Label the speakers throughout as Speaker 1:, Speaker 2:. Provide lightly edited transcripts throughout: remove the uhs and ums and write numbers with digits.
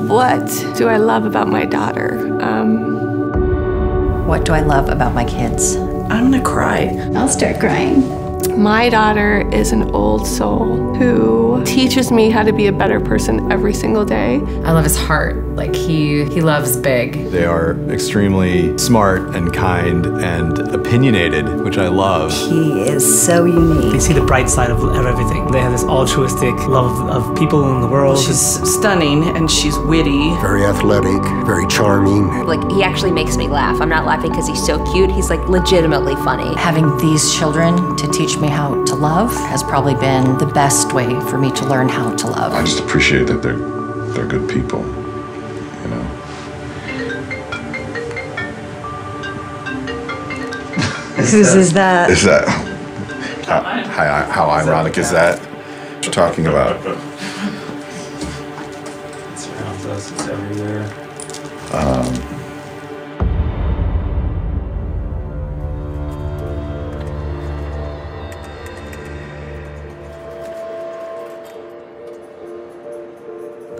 Speaker 1: What do I love about my daughter?
Speaker 2: What do I love about my kids?
Speaker 3: I'm gonna cry.
Speaker 4: I'll start crying.
Speaker 1: My daughter is an old soul who teaches me how to be a better person every single day.
Speaker 5: I love his heart. Like, he loves big.
Speaker 6: They are extremely smart and kind and opinionated, which I love.
Speaker 2: He is so unique.
Speaker 7: They see the bright side of everything. They have this altruistic love of people in the world.
Speaker 3: She's stunning and she's witty.
Speaker 8: Very athletic, very charming.
Speaker 9: Like, he actually makes me laugh. I'm not laughing because he's so cute. He's like legitimately funny.
Speaker 2: Having these children to teach me how to love has probably been the best way for me to learn how to love.
Speaker 10: I just appreciate that they're good people, you know.
Speaker 2: Is that?
Speaker 10: How ironic is that? What you're talking about?
Speaker 7: It's around us, it's everywhere.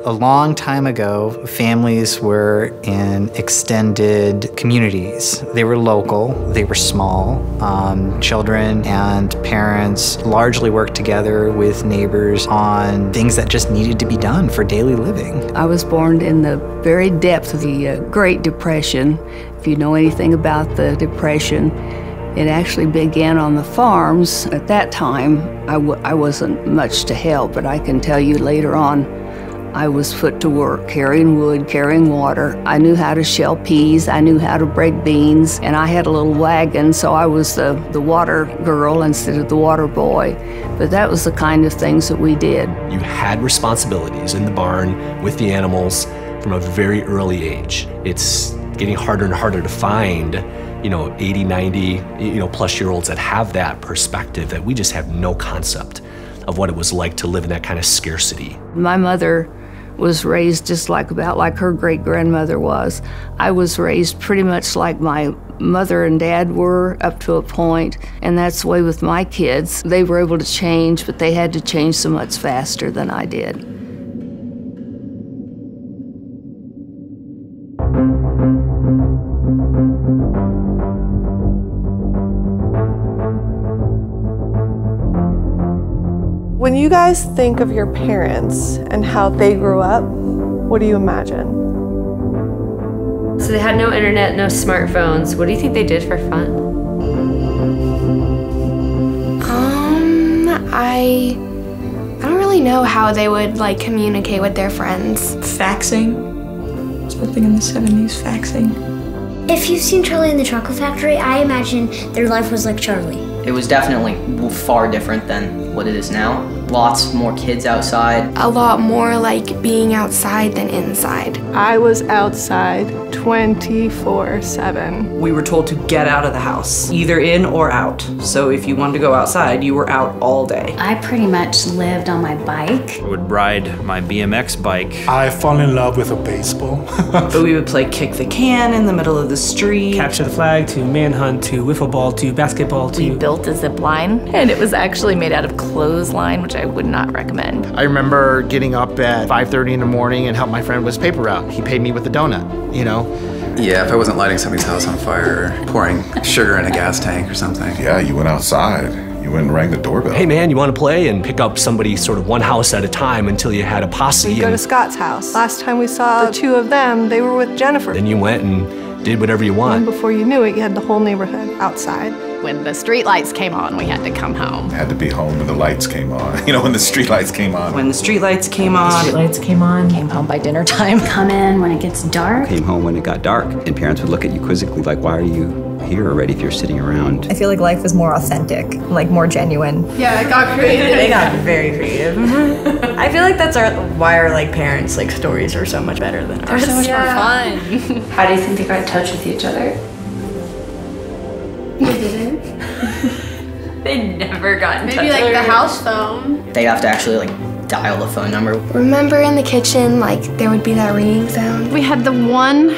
Speaker 11: A long time ago, families were in extended communities. They were local, they were small. Children and parents largely worked together with neighbors on things that just needed to be done for daily living.
Speaker 12: I was born in the very depth of the Great Depression. If you know anything about the Depression, it actually began on the farms. At that time, I wasn't much to help, but I can tell you later on, I was put to work, carrying wood, carrying water. I knew how to shell peas, I knew how to break beans, and I had a little wagon, so I was the water girl instead of the water boy. But that was the kind of things that we did.
Speaker 13: You had responsibilities in the barn with the animals from a very early age. It's getting harder and harder to find 80, 90, plus year olds that have that perspective, that we just have no concept of what it was like to live in that kind of scarcity.
Speaker 12: My mother was raised just about like her great-grandmother was. I was raised pretty much like my mother and dad were up to a point, and that's the way with my kids. They were able to change, but they had to change so much faster than I did.
Speaker 1: When you guys think of your parents and how they grew up, what do you imagine?
Speaker 5: So they had no internet, no smartphones. What do you think they did for fun?
Speaker 4: I don't really know how they would like communicate with their friends.
Speaker 14: Faxing. It's a thing in the 70s, faxing.
Speaker 15: If you've seen Charlie and the Chocolate Factory, I imagine their life was like Charlie.
Speaker 16: It was definitely far different than what it is now. Lots more kids outside.
Speaker 4: A lot more like being outside than inside.
Speaker 1: I was outside 24/7.
Speaker 3: We were told to get out of the house, either in or out. So if you wanted to go outside, you were out all day.
Speaker 15: I pretty much lived on my bike.
Speaker 17: I would ride my BMX bike.
Speaker 8: I fall in love with a baseball.
Speaker 3: But we would play kick the can in the middle of the street.
Speaker 7: Capture the flag, to manhunt, to wiffle ball, to basketball, to...
Speaker 18: We built a zip line, and it was actually made out of clothesline, which I would not recommend.
Speaker 11: I remember getting up at 5:30 in the morning and help my friend with his paper route. He paid me with a donut,
Speaker 19: Yeah, if I wasn't lighting somebody's house on fire, or pouring sugar in a gas tank or something.
Speaker 10: Yeah, you went outside. You went and rang the doorbell.
Speaker 13: Hey man, you want to play? And pick up somebody sort of one house at a time until you had a posse.
Speaker 1: We'd go to Scott's house. Last time we saw the two of them, they were with Jennifer.
Speaker 13: Then you went and did whatever you want.
Speaker 1: And before you knew it, you had the whole neighborhood outside.
Speaker 18: When the street lights came on, we had to come home.
Speaker 10: Had to be home when the lights came on. When the street lights came on.
Speaker 3: When the street lights came on.
Speaker 5: Street lights came on.
Speaker 2: Came home by dinner time.
Speaker 15: Come in when it gets dark.
Speaker 20: Came home when it got dark, and parents would look at you quizzically like, why are you here already if you're sitting around?
Speaker 7: I feel like life was more authentic, like more genuine.
Speaker 1: Yeah, it got creative.
Speaker 14: They got very creative. I feel like that's why our parents' stories are so much better than ours.
Speaker 18: They're so much more fun.
Speaker 5: How do you think they got in touch with each other?
Speaker 15: We didn't.
Speaker 5: They never got in touch.
Speaker 4: Maybe like the house phone.
Speaker 16: They have to actually dial the phone number.
Speaker 4: Remember in the kitchen, there would be that ringing sound?
Speaker 18: We had the one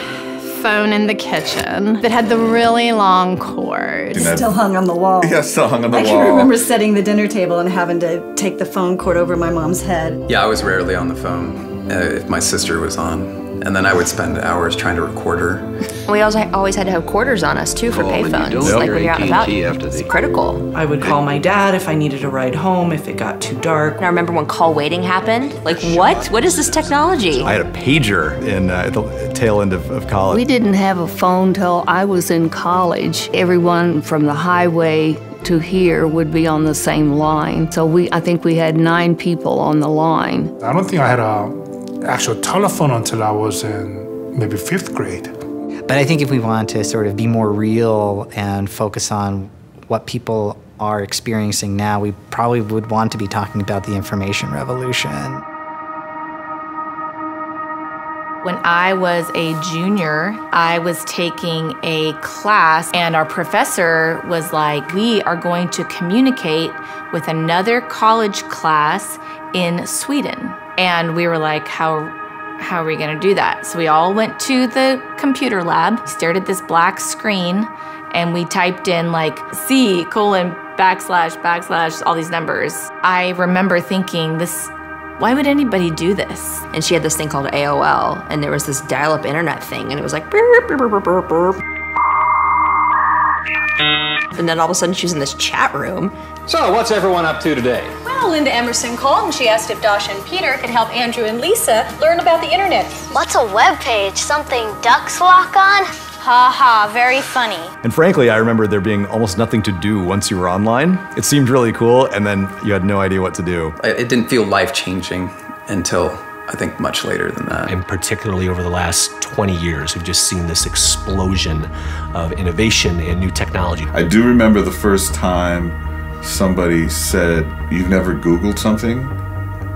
Speaker 18: phone in the kitchen that had the really long cord.
Speaker 21: Still hung on the wall.
Speaker 19: Yeah, still hung on the
Speaker 21: I
Speaker 19: wall.
Speaker 21: can remember setting the dinner table and having to take the phone cord over my mom's head.
Speaker 19: Yeah, I was rarely on the phone if my sister was on. And then I would spend hours trying to record her.
Speaker 9: We also always had to have quarters on us too for payphones. Like when you're out and about, it's critical.
Speaker 3: I would call my dad if I needed a ride home, if it got too dark.
Speaker 9: And I remember when call waiting happened. Like, what? What is this technology?
Speaker 6: I had a pager at the tail end of college.
Speaker 12: We didn't have a phone till I was in college. Everyone from the highway to here would be on the same line. So I think we had 9 people on the line.
Speaker 8: I don't think I had an actual telephone until I was in maybe 5th grade.
Speaker 11: But I think if we want to sort of be more real and focus on what people are experiencing now, we probably would want to be talking about the information revolution.
Speaker 18: When I was a junior, I was taking a class and our professor was like, we are going to communicate with another college class in Sweden. And we were like, how are we gonna do that? So we all went to the computer lab, stared at this black screen, and we typed in like C:\\, all these numbers. I remember thinking why would anybody do this?
Speaker 9: And she had this thing called AOL, and there was this dial-up internet thing, and it was like burp, burp, burp, burp, burp. And then all of a sudden she was in this chat room.
Speaker 22: So, what's everyone up to today?
Speaker 23: Well, Linda Emerson called and she asked if Dasha and Peter could help Andrew and Lisa learn about the internet.
Speaker 15: What's a web page? Something ducks walk on? Ha ha, very funny.
Speaker 6: And frankly, I remember there being almost nothing to do once you were online. It seemed really cool, and then you had no idea what to do.
Speaker 19: It didn't feel life-changing until, I think, much later than that.
Speaker 13: And particularly over the last 20 years, we've just seen this explosion of innovation and new technology.
Speaker 10: I do remember the first time somebody said, "You've never Googled something?"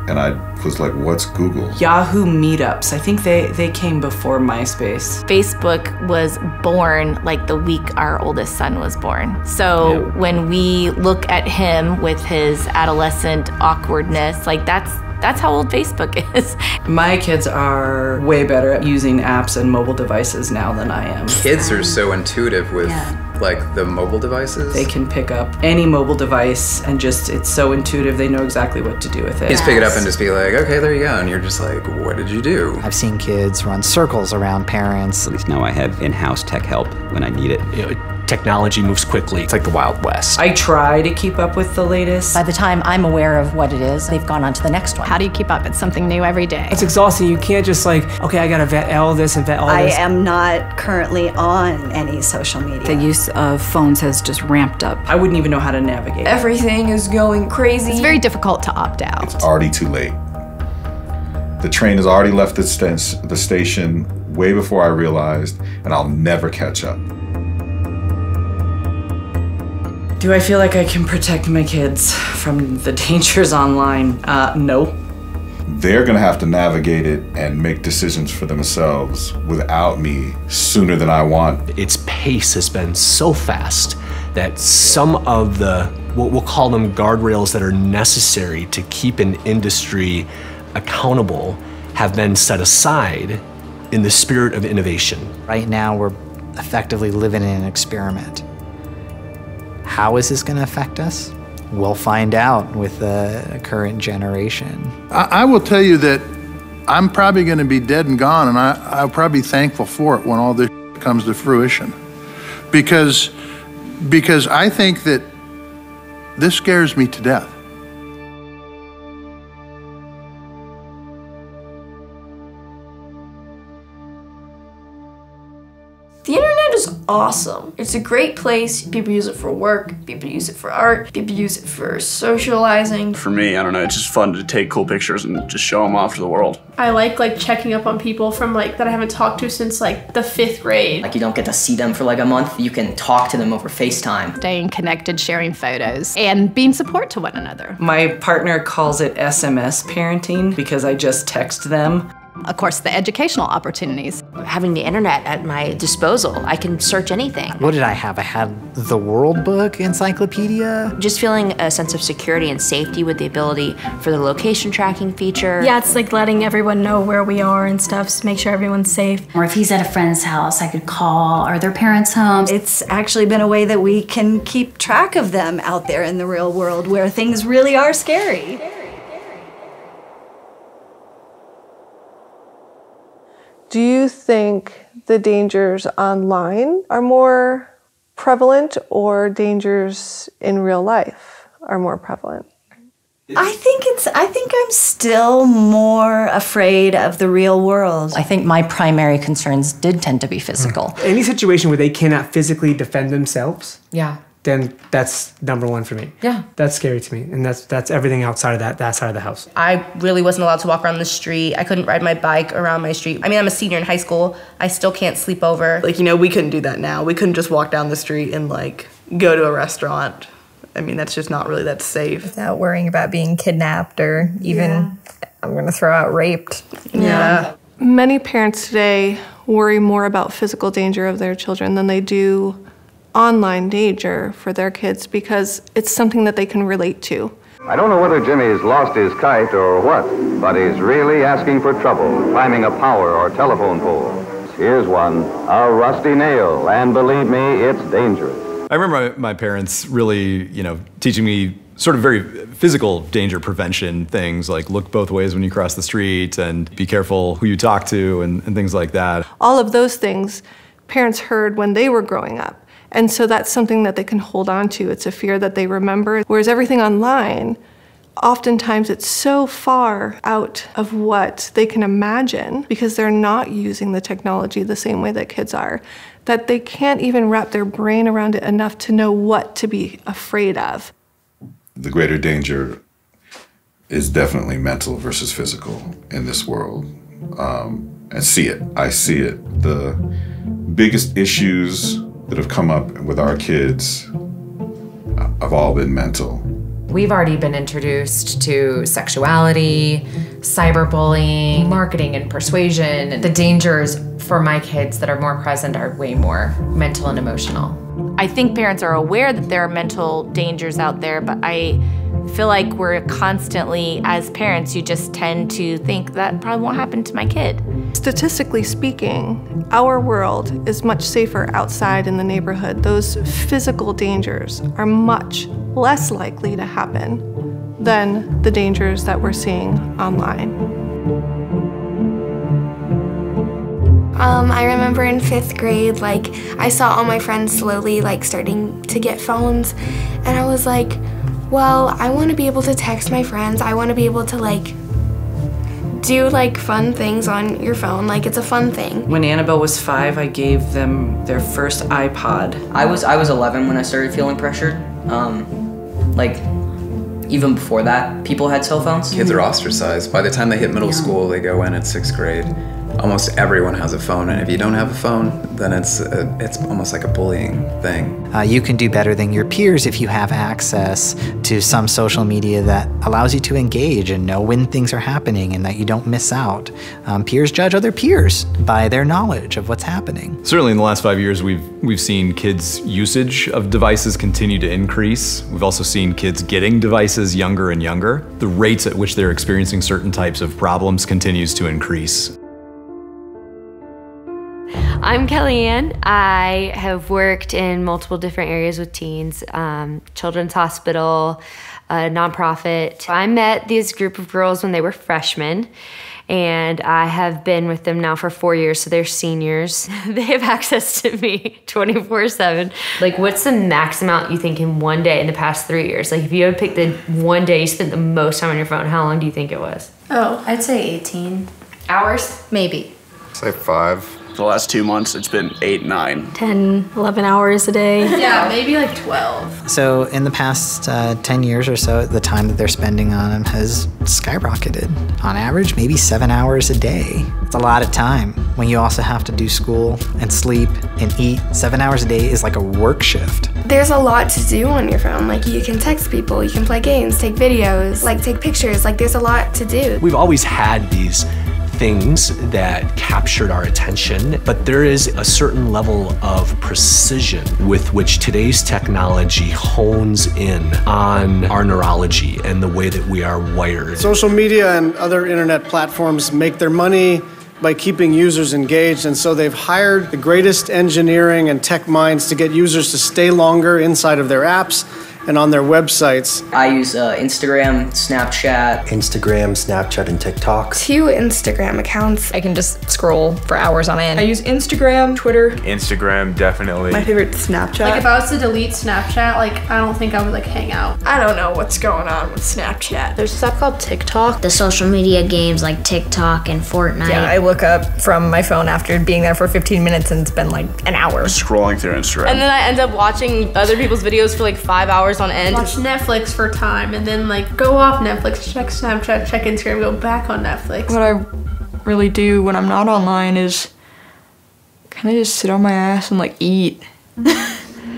Speaker 10: And I was like, what's Google?
Speaker 3: Yahoo meetups. I think they came before MySpace.
Speaker 18: Facebook was born like the week our oldest son was born. So when we look at him with his adolescent awkwardness, like that's how old Facebook is.
Speaker 3: My kids are way better at using apps and mobile devices now than I am.
Speaker 19: Kids are so intuitive with like the mobile devices.
Speaker 3: They can pick up any mobile device and it's so intuitive, they know exactly what to do with it.
Speaker 19: Just pick it up and just be like, okay, there you go. And you're just like, what did you do?
Speaker 11: I've seen kids run circles around parents.
Speaker 20: At least now I have in-house tech help when I need it.
Speaker 13: Technology moves quickly. It's like the Wild West.
Speaker 3: I try to keep up with the latest.
Speaker 2: By the time I'm aware of what it is, they've gone on to the next one.
Speaker 18: How do you keep up? It's something new every day.
Speaker 7: It's exhausting. You can't just like, okay, I gotta vet all this and vet all this.
Speaker 21: I am not currently on any social media.
Speaker 24: The use of phones has just ramped up.
Speaker 3: I wouldn't even know how to navigate.
Speaker 4: Everything is going crazy.
Speaker 18: It's very difficult to opt out.
Speaker 10: It's already too late. The train has already left the station way before I realized, and I'll never catch up.
Speaker 3: Do I feel like I can protect my kids from the dangers online? No.
Speaker 10: They're gonna have to navigate it and make decisions for themselves without me sooner than I want.
Speaker 13: Its pace has been so fast that some of the, what we'll call them guardrails that are necessary to keep an industry accountable have been set aside in the spirit of innovation.
Speaker 11: Right now, we're effectively living in an experiment. How is this going to affect us? We'll find out with the current generation.
Speaker 25: I will tell you that I'm probably going to be dead and gone, and I'll probably be thankful for it when all this comes to fruition. Because I think that this scares me to death.
Speaker 4: The internet is awesome. It's a great place. People use it for work, people use it for art, people use it for socializing.
Speaker 26: For me, I don't know, it's just fun to take cool pictures and just show them off to the world.
Speaker 27: I like checking up on people from that I haven't talked to since the 5th grade.
Speaker 16: You don't get to see them for a month, you can talk to them over FaceTime.
Speaker 18: Staying connected, sharing photos, and being support to one another.
Speaker 3: My partner calls it SMS parenting because I just text them.
Speaker 1: Of course, the educational opportunities.
Speaker 5: Having the internet at my disposal, I can search anything.
Speaker 11: What did I have? I had the World Book encyclopedia.
Speaker 5: Just feeling a sense of security and safety with the ability for the location tracking feature.
Speaker 8: Yeah, it's like letting everyone know where we are and stuff, so make sure everyone's safe.
Speaker 9: Or if he's at a friend's house, I could call, or their parents' homes.
Speaker 21: It's actually been a way that we can keep track of them out there in the real world where things really are scary.
Speaker 12: Do you think the dangers online are more prevalent or dangers in real life are more prevalent?
Speaker 21: I think I'm still more afraid of the real world.
Speaker 2: I think my primary concerns did tend to be physical.
Speaker 7: Any situation where they cannot physically defend themselves,
Speaker 18: Yeah.
Speaker 7: then that's number one for me.
Speaker 18: Yeah.
Speaker 7: That's scary to me, and that's everything outside of that side of the house.
Speaker 14: I really wasn't allowed to walk around the street. I couldn't ride my bike around my street. I mean, I'm a senior in high school. I still can't sleep over.
Speaker 3: Like, you know, we couldn't do that now. We couldn't just walk down the street and, like, go to a restaurant. I mean, that's just not really that safe.
Speaker 17: Without worrying about being kidnapped or even, I'm going to throw out raped.
Speaker 12: Yeah. Many parents today worry more about physical danger of their children than they do online danger for their kids because it's something that they can relate to.
Speaker 28: I don't know whether Jimmy's lost his kite or what, but he's really asking for trouble, climbing a power or telephone pole. Here's one, a rusty nail, and believe me, it's dangerous.
Speaker 6: I remember my parents really, teaching me sort of very physical danger prevention things, like look both ways when you cross the street and be careful who you talk to and things like that.
Speaker 12: All of those things parents heard when they were growing up. And so that's something that they can hold on to. It's a fear that they remember. Whereas everything online, oftentimes it's so far out of what they can imagine because they're not using the technology the same way that kids are, that they can't even wrap their brain around it enough to know what to be afraid of.
Speaker 10: The greater danger is definitely mental versus physical in this world. And I see it. The biggest issues that have come up with our kids have all been mental.
Speaker 29: We've already been introduced to sexuality, cyberbullying, marketing and persuasion. The dangers for my kids that are more present are way more mental and emotional.
Speaker 18: I think parents are aware that there are mental dangers out there, but I feel like we're constantly, as parents, you just tend to think that probably won't happen to my kid.
Speaker 12: Statistically speaking, our world is much safer outside in the neighborhood. Those physical dangers are much less likely to happen than the dangers that we're seeing online.
Speaker 30: I remember in 5th grade, I saw all my friends slowly, starting to get phones, and I was like, well, I want to be able to text my friends. I want to be able to, do, fun things on your phone. It's a fun thing.
Speaker 3: When Annabelle was 5, I gave them their first iPod.
Speaker 16: I was 11 when I started feeling pressured. Even before that, people had cell phones.
Speaker 19: Kids are ostracized. By the time they hit middle school, they go in at 6th grade. Almost everyone has a phone, and if you don't have a phone, then it's almost like a bullying thing.
Speaker 11: You can do better than your peers if you have access to some social media that allows you to engage and know when things are happening and that you don't miss out. Peers judge other peers by their knowledge of what's happening.
Speaker 6: Certainly in the last 5 years, we've seen kids' usage of devices continue to increase. We've also seen kids getting devices younger and younger. The rates at which they're experiencing certain types of problems continues to increase.
Speaker 31: I'm Kellyanne. I have worked in multiple different areas with teens, Children's Hospital, a nonprofit. I met this group of girls when they were freshmen, and I have been with them now for 4 years, so they're seniors. They have access to me 24/7. What's the max amount you think in one day in the past 3 years? If you had picked the one day you spent the most time on your phone, how long do you think it was?
Speaker 17: Oh, I'd say 18
Speaker 31: hours?
Speaker 17: Maybe.
Speaker 26: Say 5. The last 2 months, it's been 8, 9.
Speaker 8: 10, 11 hours a day.
Speaker 27: Yeah, maybe 12.
Speaker 11: So in the past 10 years or so, the time that they're spending on them has skyrocketed. On average, maybe 7 hours a day. It's a lot of time when you also have to do school and sleep and eat. 7 hours a day is like a work shift.
Speaker 30: There's a lot to do on your phone. You can text people, you can play games, take videos, take pictures. There's a lot to do.
Speaker 13: We've always had these things that captured our attention, but there is a certain level of precision with which today's technology hones in on our neurology and the way that we are wired.
Speaker 1: Social media and other internet platforms make their money by keeping users engaged, and so they've hired the greatest engineering and tech minds to get users to stay longer inside of their apps and on their websites.
Speaker 16: I use Instagram, Snapchat.
Speaker 4: Snapchat, and TikTok.
Speaker 30: 2 Instagram accounts.
Speaker 17: I can just scroll for hours on end.
Speaker 5: I use Instagram, Twitter.
Speaker 9: Instagram, definitely.
Speaker 3: My favorite, Snapchat.
Speaker 27: Like if I was to delete Snapchat, like I don't think I would like hang out.
Speaker 5: I don't know what's going on with Snapchat.
Speaker 15: There's stuff called TikTok. The social media games like TikTok and Fortnite.
Speaker 17: Yeah, I look up from my phone after being there for 15 minutes and it's been like an hour.
Speaker 9: Scrolling through Instagram.
Speaker 14: And then I end up watching other people's videos for like 5 hours on end.
Speaker 27: Watch Netflix for time and then like go off Netflix, check Snapchat, check Instagram, go back on Netflix.
Speaker 5: What I really do when I'm not online is kind of just sit on my ass and like eat.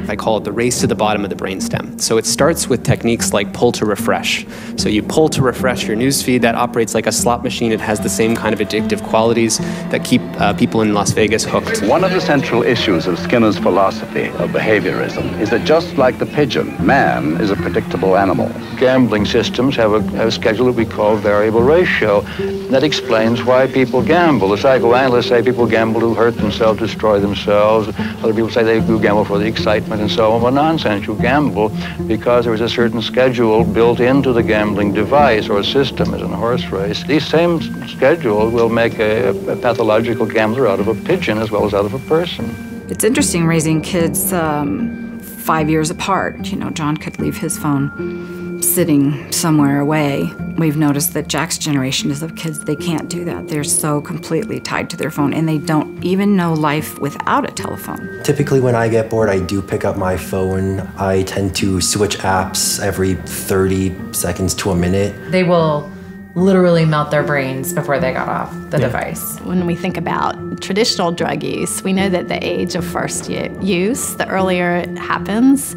Speaker 20: I call it the race to the bottom of the brainstem. So it starts with techniques like pull to refresh. So you pull to refresh your newsfeed. That operates like a slot machine. It has the same kind of addictive qualities that keep people in Las Vegas hooked.
Speaker 28: One of the central issues of Skinner's philosophy of behaviorism is that just like the pigeon, man is a predictable animal. Gambling systems have a schedule that we call variable ratio. That explains why people gamble. The psychoanalysts say people gamble to hurt themselves, destroy themselves. Other people say they do gamble for the excitement and so on. Well, nonsense. You gamble because there is a certain schedule built into the gambling device or system, as in a horse race. These same schedules will make a pathological gambler out of a pigeon as well as out of a person.
Speaker 21: It's interesting raising kids 5 years apart. You know, John could leave his phone sitting somewhere away. We've noticed that Jack's generation is of kids, they can't do that. They're so completely tied to their phone and they don't even know life without a telephone.
Speaker 4: Typically when I get bored, I do pick up my phone. I tend to switch apps every 30 seconds to a minute.
Speaker 29: They will literally melt their brains before they got off the device.
Speaker 8: When we think about traditional drug use, we know that the age of first use, the earlier it happens,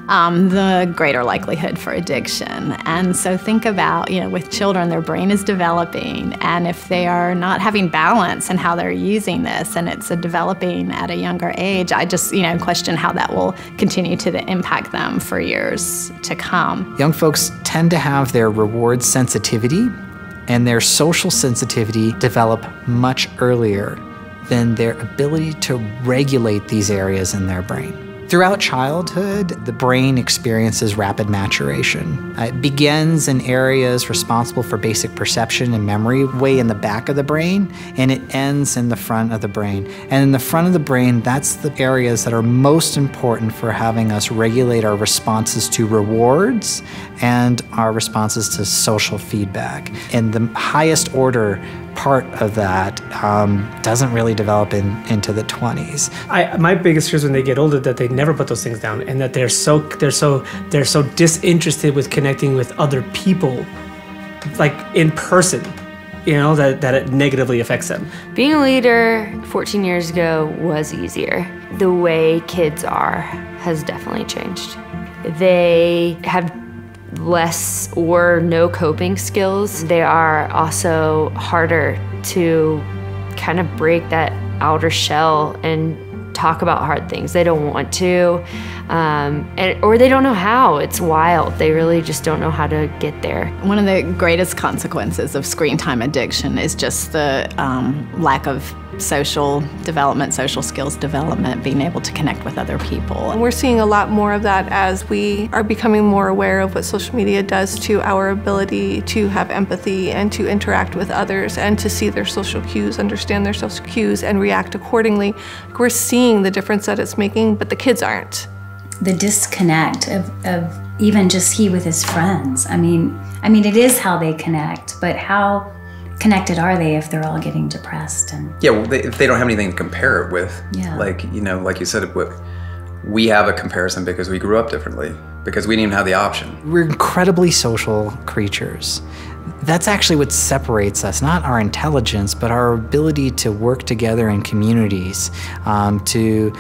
Speaker 8: the greater likelihood for addiction. And so think about, you know, with children, their brain is developing, and if they are not having balance in how they're using this, and it's developing at a younger age, I just, you know, question how that will continue to impact them for years to come.
Speaker 11: Young folks tend to have their reward sensitivity and their social sensitivity develop much earlier than their ability to regulate these areas in their brain. Throughout childhood, the brain experiences rapid maturation. It begins in areas responsible for basic perception and memory, way in the back of the brain, and it ends in the front of the brain. And in the front of the brain, that's the areas that are most important for having us regulate our responses to rewards and our responses to social feedback. And the highest order part of that doesn't really develop into the 20s.
Speaker 7: My biggest fear is when they get older that they never put those things down, and that they're so disinterested with connecting with other people, like in person, you know, that it negatively affects them.
Speaker 31: Being a leader 14 years ago was easier. The way kids are has definitely changed. They have less or no coping skills. They are also harder to kind of break that outer shell and talk about hard things. They don't want to, or they don't know how. It's wild. They really just don't know how to get there.
Speaker 8: One of the greatest consequences of screen time addiction is just the lack of social development, social skills development, being able to connect with other people.
Speaker 12: And we're seeing a lot more of that as we are becoming more aware of what social media does to our ability to have empathy and to interact with others and to see their social cues, understand their social cues, and react accordingly. We're seeing the difference that it's making, but the kids aren't.
Speaker 22: The disconnect of even just he with his friends. I mean, it is how they connect, but how connected are they if they're all getting depressed? And
Speaker 19: yeah, well, if they don't have anything to compare it with, like, you know, like you said, we have a comparison because we grew up differently, because we didn't even have the option.
Speaker 11: We're incredibly social creatures. That's actually what separates us, not our intelligence, but our ability to work together in communities, to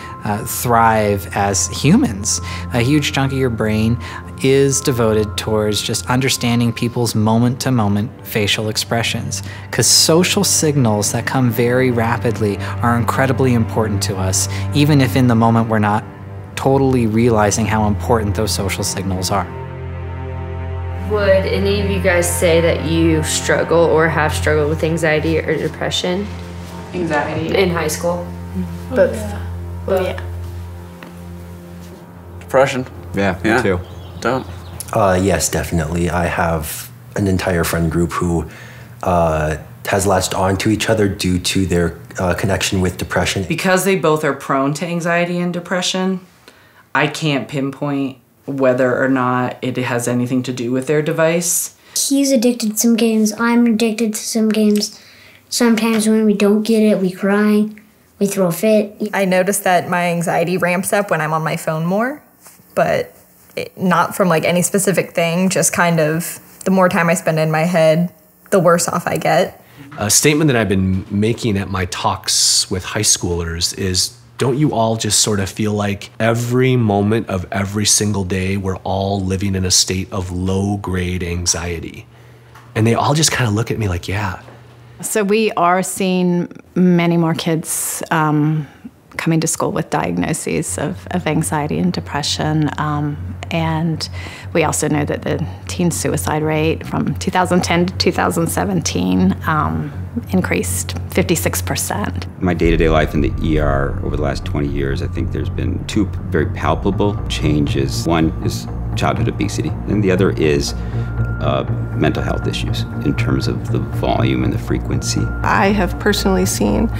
Speaker 11: thrive as humans. A huge chunk of your brain is devoted towards just understanding people's moment-to-moment facial expressions, because social signals that come very rapidly are incredibly important to us, even if in the moment we're not totally realizing how important those social signals are.
Speaker 31: Would any of you guys say that you struggle or have struggled with anxiety or depression?
Speaker 5: Anxiety.
Speaker 31: In high school?
Speaker 5: Both.
Speaker 31: Oh, yeah.
Speaker 9: Depression.
Speaker 4: Yeah,
Speaker 9: me
Speaker 4: too.
Speaker 9: Don't.
Speaker 4: Yes, definitely. I have an entire friend group who has latched on to each other due to their connection with depression.
Speaker 1: Because they both are prone to anxiety and depression, I can't pinpoint whether or not it has anything to do with their device.
Speaker 15: He's addicted to some games. I'm addicted to some games. Sometimes when we don't get it, we cry, we throw a fit.
Speaker 17: I notice that my anxiety ramps up when I'm on my phone more, but not from like any specific thing, just kind of the more time I spend in my head, the worse off I get.
Speaker 2: A statement that I've been making at my talks with high schoolers is, don't you all just sort of feel like every moment of every single day we're all living in a state of low-grade anxiety? And they all just kind of look at me like, yeah.
Speaker 8: So we are seeing many more kids coming to school with diagnoses of anxiety and depression. And we also know that the teen suicide rate from 2010 to 2017 increased 56%.
Speaker 6: My day-to-day life in the ER over the last 20 years, I think there's been two very palpable changes. One is childhood obesity, and the other is mental health issues in terms of the volume and the frequency.
Speaker 12: I have personally seen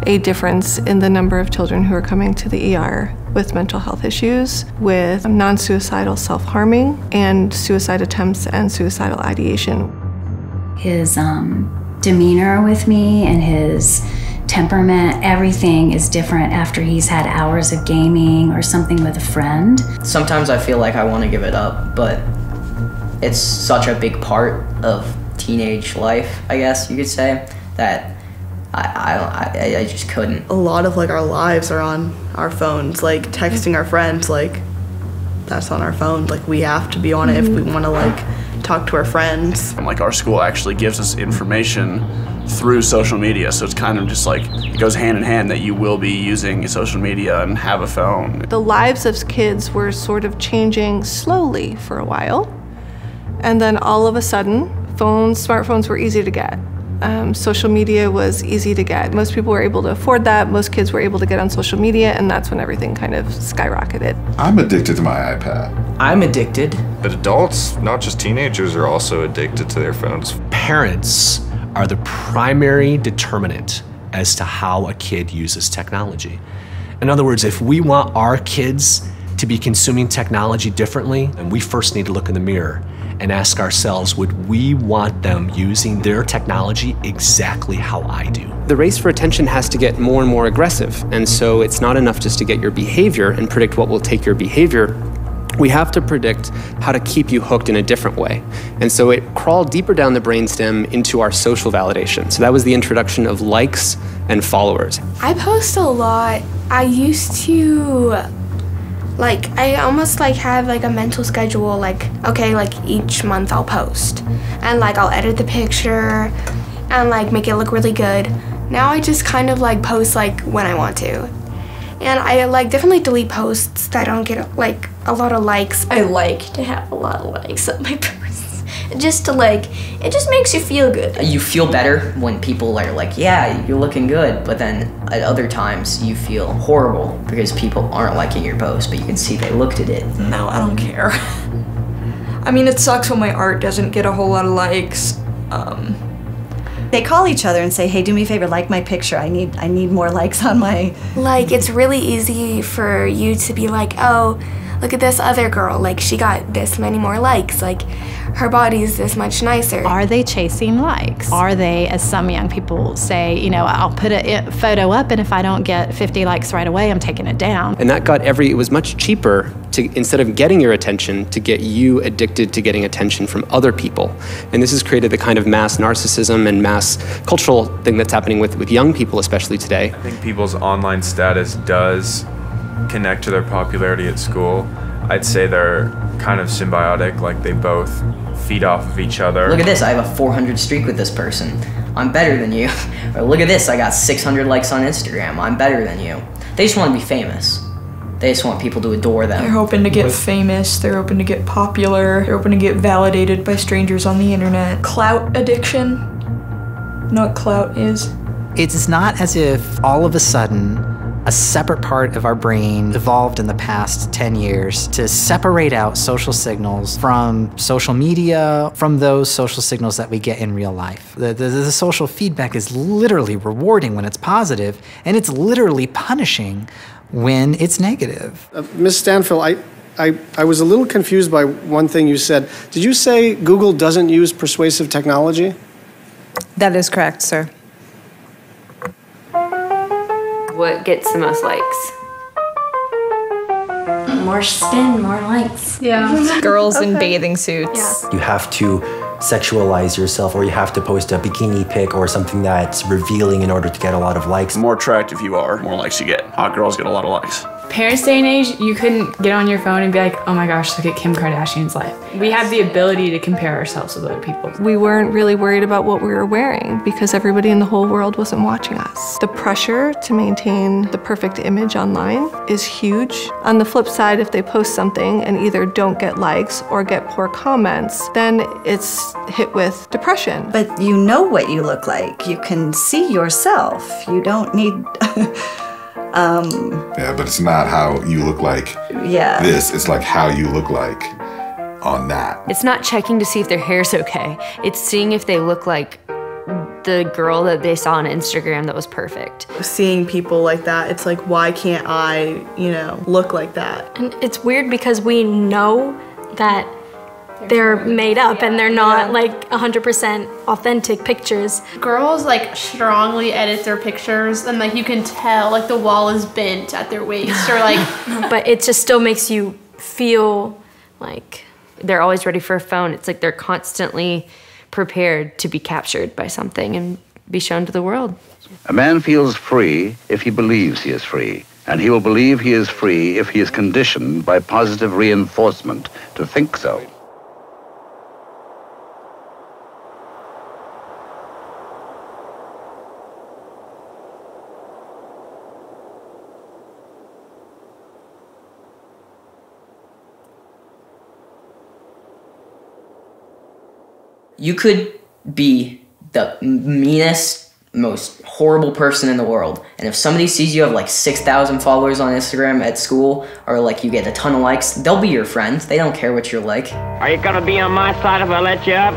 Speaker 12: a difference in the number of children who are coming to the ER with mental health issues, with non-suicidal self-harming, and suicide attempts and suicidal ideation.
Speaker 22: His demeanor with me and his temperament, everything is different after he's had hours of gaming or something with a friend.
Speaker 10: Sometimes I feel like I want to give it up, but it's such a big part of teenage life, I guess you could say, that I just couldn't.
Speaker 3: A lot of like our lives are on our phones, like texting our friends, like that's on our phone. Like we have to be on it if we want to like talk to our friends.
Speaker 9: And like our school actually gives us information through social media, so it's kind of just like it goes hand in hand that you will be using social media and have a phone.
Speaker 12: The lives of kids were sort of changing slowly for a while, and then all of a sudden, smartphones were easy to get. Social media was easy to get. Most people were able to afford that. Most kids were able to get on social media, and that's when everything kind of skyrocketed.
Speaker 13: I'm addicted to my iPad.
Speaker 1: I'm addicted.
Speaker 16: But adults, not just teenagers, are also addicted to their phones.
Speaker 2: Parents are the primary determinant as to how a kid uses technology. In other words, if we want our kids to be consuming technology differently, then we first need to look in the mirror and ask ourselves, would we want them using their technology exactly how I do?
Speaker 20: The race for attention has to get more and more aggressive, and so it's not enough just to get your behavior and predict what will take your behavior. We have to predict how to keep you hooked in a different way. And so it crawled deeper down the brainstem into our social validation. So that was the introduction of likes and followers.
Speaker 30: I post a lot. I used to, I almost have a mental schedule, okay, each month I'll post. And I'll edit the picture and make it look really good. Now I just kind of post when I want to. And I definitely delete posts that don't get a lot of likes.
Speaker 17: I like to have a lot of likes on my posts. Just to it just makes you feel good.
Speaker 10: You feel better when people are like, yeah, you're looking good, but then at other times you feel horrible because people aren't liking your post, but you can see they looked at it.
Speaker 5: No, I don't care. I mean, it sucks when my art doesn't get a whole lot of likes.
Speaker 18: They call each other and say, hey, do me a favor, like my picture. I need more likes on my...
Speaker 30: it's really easy for you to be oh, look at this other girl. She got this many more likes. Her body's this much nicer.
Speaker 8: Are they chasing likes? Are they, as some young people say, I'll put a photo up and if I don't get 50 likes right away, I'm taking it down.
Speaker 20: And that got it was much cheaper to, instead of getting your attention, to get you addicted to getting attention from other people. And this has created the kind of mass narcissism and mass cultural thing that's happening with young people, especially today.
Speaker 9: I think people's online status does connect to their popularity at school.
Speaker 7: I'd say they're kind of symbiotic, like they both feed off of each other.
Speaker 10: Look at this, I have a 400 streak with this person. I'm better than you. Or look at this, I got 600 likes on Instagram. I'm better than you. They just want to be famous. They just want people to adore them.
Speaker 5: They're hoping to get famous, they're hoping to get popular, they're hoping to get validated by strangers on the internet. Clout addiction. You know what clout is?
Speaker 11: It's not as if all of a sudden a separate part of our brain evolved in the past 10 years to separate out social signals from social media, from those social signals that we get in real life. The social feedback is literally rewarding when it's positive, and it's literally punishing when it's negative.
Speaker 14: Ms. Stanfield, I was a little confused by one thing you said. Did you say Google doesn't use persuasive technology?
Speaker 19: That is correct, sir.
Speaker 31: What gets the most likes?
Speaker 15: More spin, more likes.
Speaker 17: Yeah. Girls in bathing suits.
Speaker 15: Yeah.
Speaker 4: You have to sexualize yourself, or you have to post a bikini pic or something that's revealing in order to get a lot of likes.
Speaker 9: The more attractive you are, more likes you get. Hot girls get a lot of likes.
Speaker 21: Parents' day and age, you couldn't get on your phone and be like, oh my gosh, look at Kim Kardashian's life. We have the ability to compare ourselves with other people.
Speaker 12: We weren't really worried about what we were wearing because everybody in the whole world wasn't watching us. The pressure to maintain the perfect image online is huge. On the flip side, if they post something and either don't get likes or get poor comments, then it's hit with depression.
Speaker 18: But you know what you look like. You can see yourself. You don't need...
Speaker 13: Yeah, but it's not how you look like this. It's like how you look like on that.
Speaker 31: It's not checking to see if their hair's okay. It's seeing if they look like the girl that they saw on Instagram that was perfect.
Speaker 3: Seeing people like that, it's like, why can't I, look like that?
Speaker 23: And it's weird because we know that they're made up and they're not like 100% authentic pictures.
Speaker 24: Girls like strongly edit their pictures and like you can tell like the wall is bent at their waist or like
Speaker 23: but it just still makes you feel like
Speaker 31: they're always ready for a phone. It's like they're constantly prepared to be captured by something and be shown to the world.
Speaker 25: A man feels free if he believes he is free, and he will believe he is free if he is conditioned by positive reinforcement to think so.
Speaker 10: You could be the meanest, most horrible person in the world, and if somebody sees you have like 6,000 followers on Instagram at school, or like you get a ton of likes, they'll be your friend. They don't care what you're like.
Speaker 26: Are you gonna be on my side if I let you up?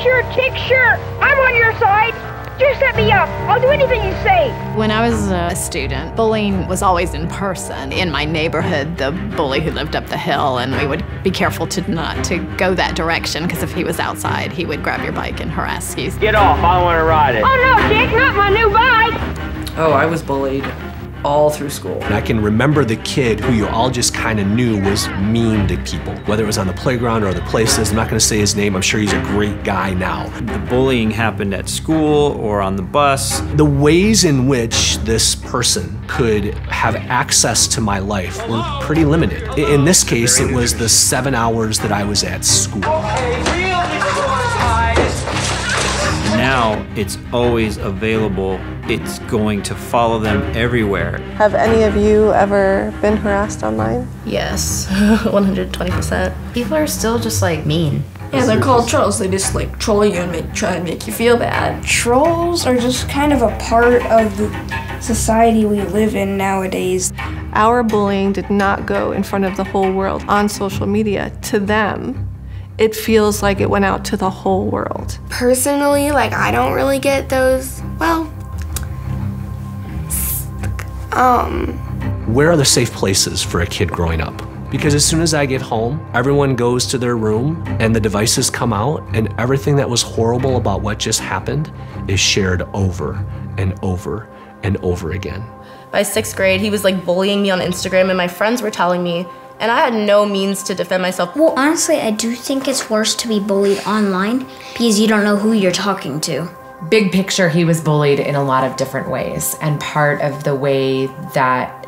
Speaker 27: Sure, Chick, sure. I'm on your side. Just let me up. I'll do anything you say.
Speaker 8: When I was a student, bullying was always in person. In my neighborhood, the bully who lived up the hill, and we would be careful not to go that direction, because if he was outside, he would grab your bike and harass you.
Speaker 26: Get off, I want to ride it.
Speaker 27: Oh no, Chick, not my new bike.
Speaker 1: Oh, I was bullied all through school.
Speaker 2: And I can remember the kid who you all just kind of knew was mean to people, whether it was on the playground or other places. I'm not going to say his name. I'm sure he's a great guy now.
Speaker 28: The bullying happened at school or on the bus.
Speaker 2: The ways in which this person could have access to my life were pretty limited. In this case, it was the 7 hours that I was at school.
Speaker 28: Now it's always available. It's going to follow them everywhere.
Speaker 12: Have any of you ever been harassed online?
Speaker 24: Yes, 120%.
Speaker 31: People are still just like mean.
Speaker 24: Yeah, they're called trolls. They just like troll you and try and make you feel bad.
Speaker 28: Trolls are just kind of a part of the society we live in nowadays.
Speaker 12: Our bullying did not go in front of the whole world on social media. To them, it feels like it went out to the whole world.
Speaker 30: Personally, like I don't really get those,
Speaker 2: Where are the safe places for a kid growing up? Because as soon as I get home, everyone goes to their room and the devices come out, and everything that was horrible about what just happened is shared over and over and over again.
Speaker 24: By 6th grade, he was like bullying me on Instagram, and my friends were telling me, and I had no means to defend myself.
Speaker 15: Well, honestly, I do think it's worse to be bullied online because you don't know who you're talking to.
Speaker 29: Big picture, he was bullied in a lot of different ways, and part of the way that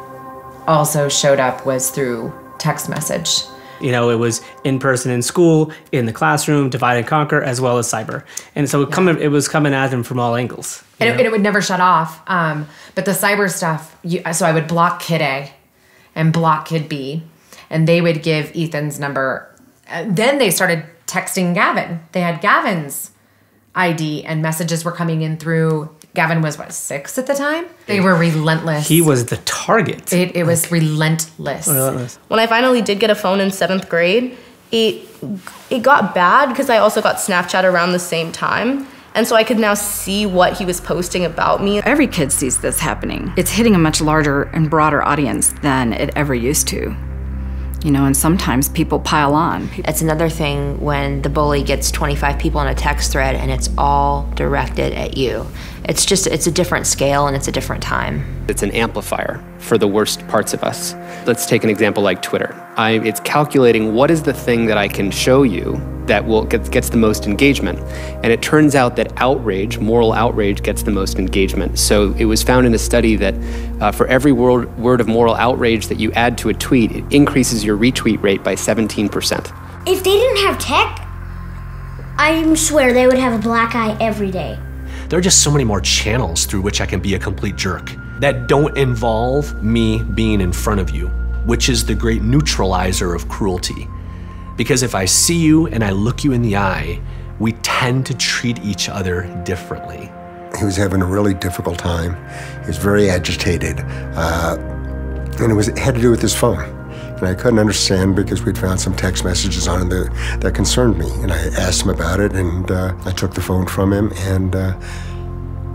Speaker 29: also showed up was through text message.
Speaker 4: You know, it was in person in school, in the classroom, divide and conquer, as well as cyber. And so it was coming at them from all angles.
Speaker 29: And it would never shut off. But the cyber stuff, so I would block kid A and block kid B, and they would give Ethan's number. Then they started texting Gavin. They had Gavin's ID, and messages were coming in through. Gavin was, 6 at the time? They were relentless.
Speaker 4: He was the target.
Speaker 29: It was relentless.
Speaker 5: When I finally did get a phone in 7th grade, it got bad because I also got Snapchat around the same time. And so I could now see what he was posting about me.
Speaker 6: Every kid sees this happening. It's hitting a much larger and broader audience than it ever used to. You know, and sometimes people pile on.
Speaker 31: It's another thing when the bully gets 25 people in a text thread and it's all directed at you. It's a different scale and it's a different time.
Speaker 7: It's an amplifier for the worst parts of us. Let's take an example like Twitter. It's calculating what is the thing that I can show you that gets the most engagement. And it turns out that outrage, moral outrage, gets the most engagement. So it was found in a study that for every word of moral outrage that you add to a tweet, it increases your retweet rate by 17%.
Speaker 15: If they didn't have tech, I swear they would have a black eye every day.
Speaker 2: There are just so many more channels through which I can be a complete jerk that don't involve me being in front of you, which is the great neutralizer of cruelty. Because if I see you and I look you in the eye, we tend to treat each other differently.
Speaker 11: He was having a really difficult time. He was very agitated. And it had to do with his phone. And I couldn't understand because we'd found some text messages on it that concerned me. And I asked him about it, and I took the phone from him, and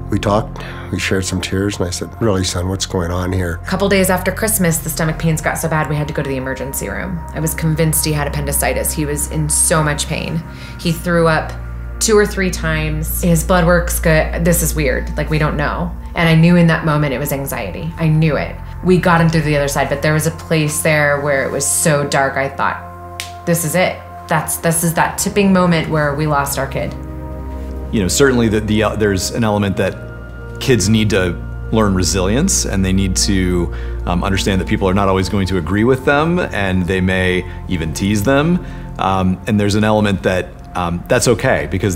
Speaker 11: we talked. We shared some tears, and I said, really, son, what's going on here?
Speaker 29: A couple days after Christmas, the stomach pains got so bad we had to go to the emergency room. I was convinced he had appendicitis. He was in so much pain. He threw up 2 or 3 times. His blood work's good. This is weird, like we don't know. And I knew in that moment it was anxiety. I knew it. We got him through the other side, but there was a place there where it was so dark, I thought, this is it. This is that tipping moment where we lost our kid.
Speaker 14: You know, certainly there's an element that kids need to learn resilience, and they need to understand that people are not always going to agree with them, and they may even tease them. And there's an element that that's okay, because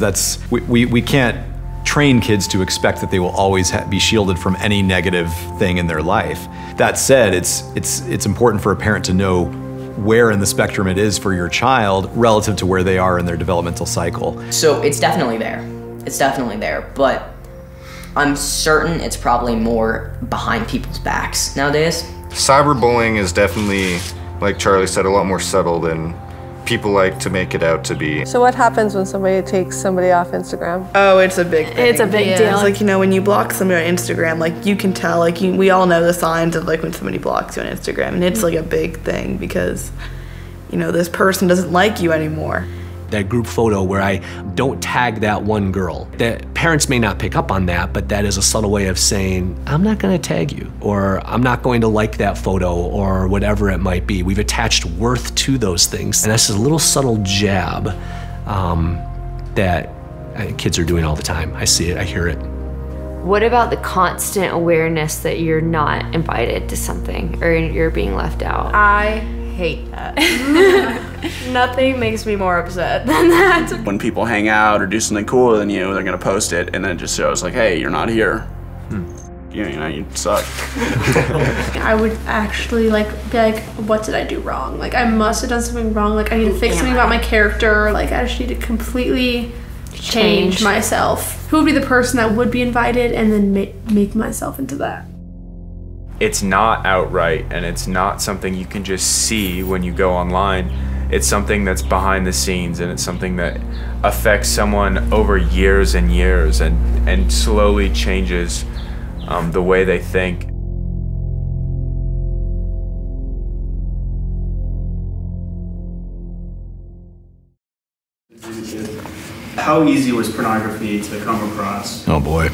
Speaker 14: we can't train kids to expect that they will always be shielded from any negative thing in their life. That said, it's important for a parent to know where in the spectrum it is for your child relative to where they are in their developmental cycle.
Speaker 10: So it's definitely there. It's definitely there, but I'm certain it's probably more behind people's backs nowadays.
Speaker 16: Cyberbullying is definitely, like Charlie said, a lot more subtle than people like to make it out to be.
Speaker 12: So what happens when somebody takes somebody off Instagram?
Speaker 3: Oh, it's a big thing.
Speaker 5: It's a big deal.
Speaker 3: It's like, you know, when you block somebody on Instagram, like you can tell, like we all know the signs of like when somebody blocks you on Instagram, and it's like a big thing because, you know, this person doesn't like you anymore.
Speaker 2: That group photo where I don't tag that one girl. That parents may not pick up on that, but that is a subtle way of saying, I'm not gonna tag you, or I'm not going to like that photo, or whatever it might be. We've attached worth to those things. And that's a little subtle jab that kids are doing all the time. I see it, I hear it.
Speaker 31: What about the constant awareness that you're not invited to something or you're being left out?
Speaker 5: I hate that. Nothing makes me more upset than that.
Speaker 9: When people hang out or do something cooler than you, they're gonna post it, and then it just shows like, hey, you're not here. You know, you suck.
Speaker 24: I would actually be like, what did I do wrong? Like, I must have done something wrong. Like, I need to fix something about my character. Like, I just need to completely change myself. Who would be the person that would be invited, and then make myself into that?
Speaker 17: It's not outright, and it's not something you can just see when you go online. It's something that's behind the scenes, and it's something that affects someone over years and years, and slowly changes the way they think.
Speaker 8: How easy was pornography to come across?
Speaker 14: Oh boy.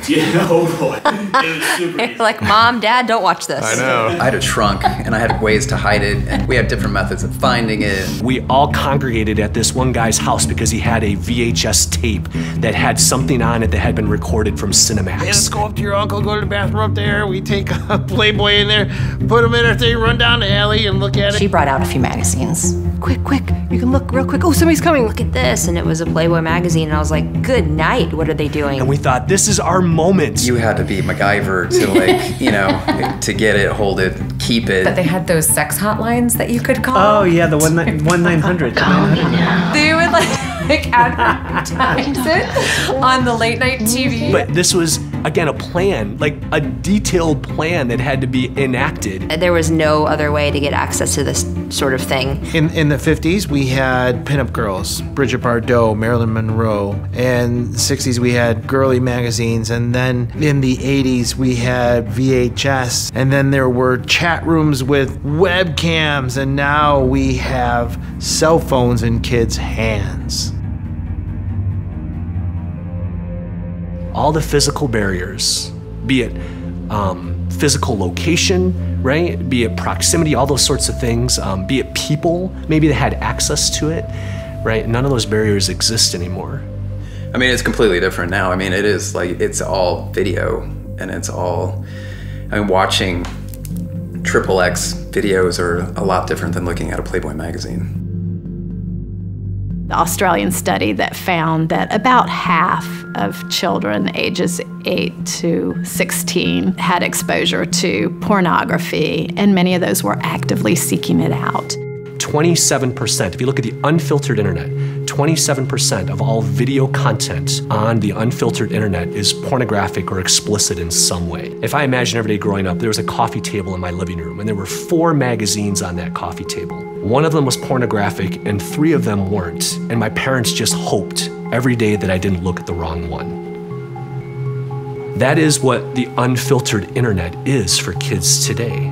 Speaker 8: Yeah, oh boy. It was super easy.
Speaker 13: Like, Mom, Dad, don't watch this.
Speaker 14: I know.
Speaker 18: I had a trunk, and I had ways to hide it, and we had different methods of finding it.
Speaker 2: We all congregated at this one guy's house because he had a VHS tape that had something on it that had been recorded from Cinemax.
Speaker 19: Hey, let's go up to your uncle, go to the bathroom up there. We take a Playboy in there, put him in our thing, run down the alley and look at it.
Speaker 31: She brought out a few magazines.
Speaker 12: Quick, you can look real quick. Oh, somebody's coming.
Speaker 31: Look at this, and it was a Playboy magazine, and I was like, good night, what are they doing?
Speaker 2: And we thought, this is our moment.
Speaker 18: You had to be MacGyver to like, you know, to get it, hold it, keep it.
Speaker 29: But they had those sex hotlines that you could call.
Speaker 4: Oh yeah, the 1-900.
Speaker 29: They would like advertise it on the late night TV.
Speaker 2: But this was, again, a plan, like a detailed plan that had to be enacted.
Speaker 31: There was no other way to get access to this sort of thing.
Speaker 19: In the 50s, we had pinup girls, Bridget Bardot, Marilyn Monroe, and the 60s we had girly magazines, and then in the 80s we had VHS, and then there were chat rooms with webcams, and now we have cell phones in kids' hands.
Speaker 2: All the physical barriers, be it physical location, right? Be it proximity, all those sorts of things, be it people, maybe they had access to it, right? None of those barriers exist anymore.
Speaker 18: I mean, it's completely different now. I mean, it is like, it's all video, and it's all, I mean, watching XXX videos are a lot different than looking at a Playboy magazine.
Speaker 20: The Australian study that found that about half of children ages 8 to 16 had exposure to pornography, and many of those were actively seeking it out.
Speaker 2: 27%, if you look at the unfiltered internet, 27% of all video content on the unfiltered internet is pornographic or explicit in some way. If I imagine every day growing up, there was a coffee table in my living room, and there were 4 magazines on that coffee table. One of them was pornographic, and 3 of them weren't, and my parents just hoped every day that I didn't look at the wrong one. That is what the unfiltered internet is for kids today.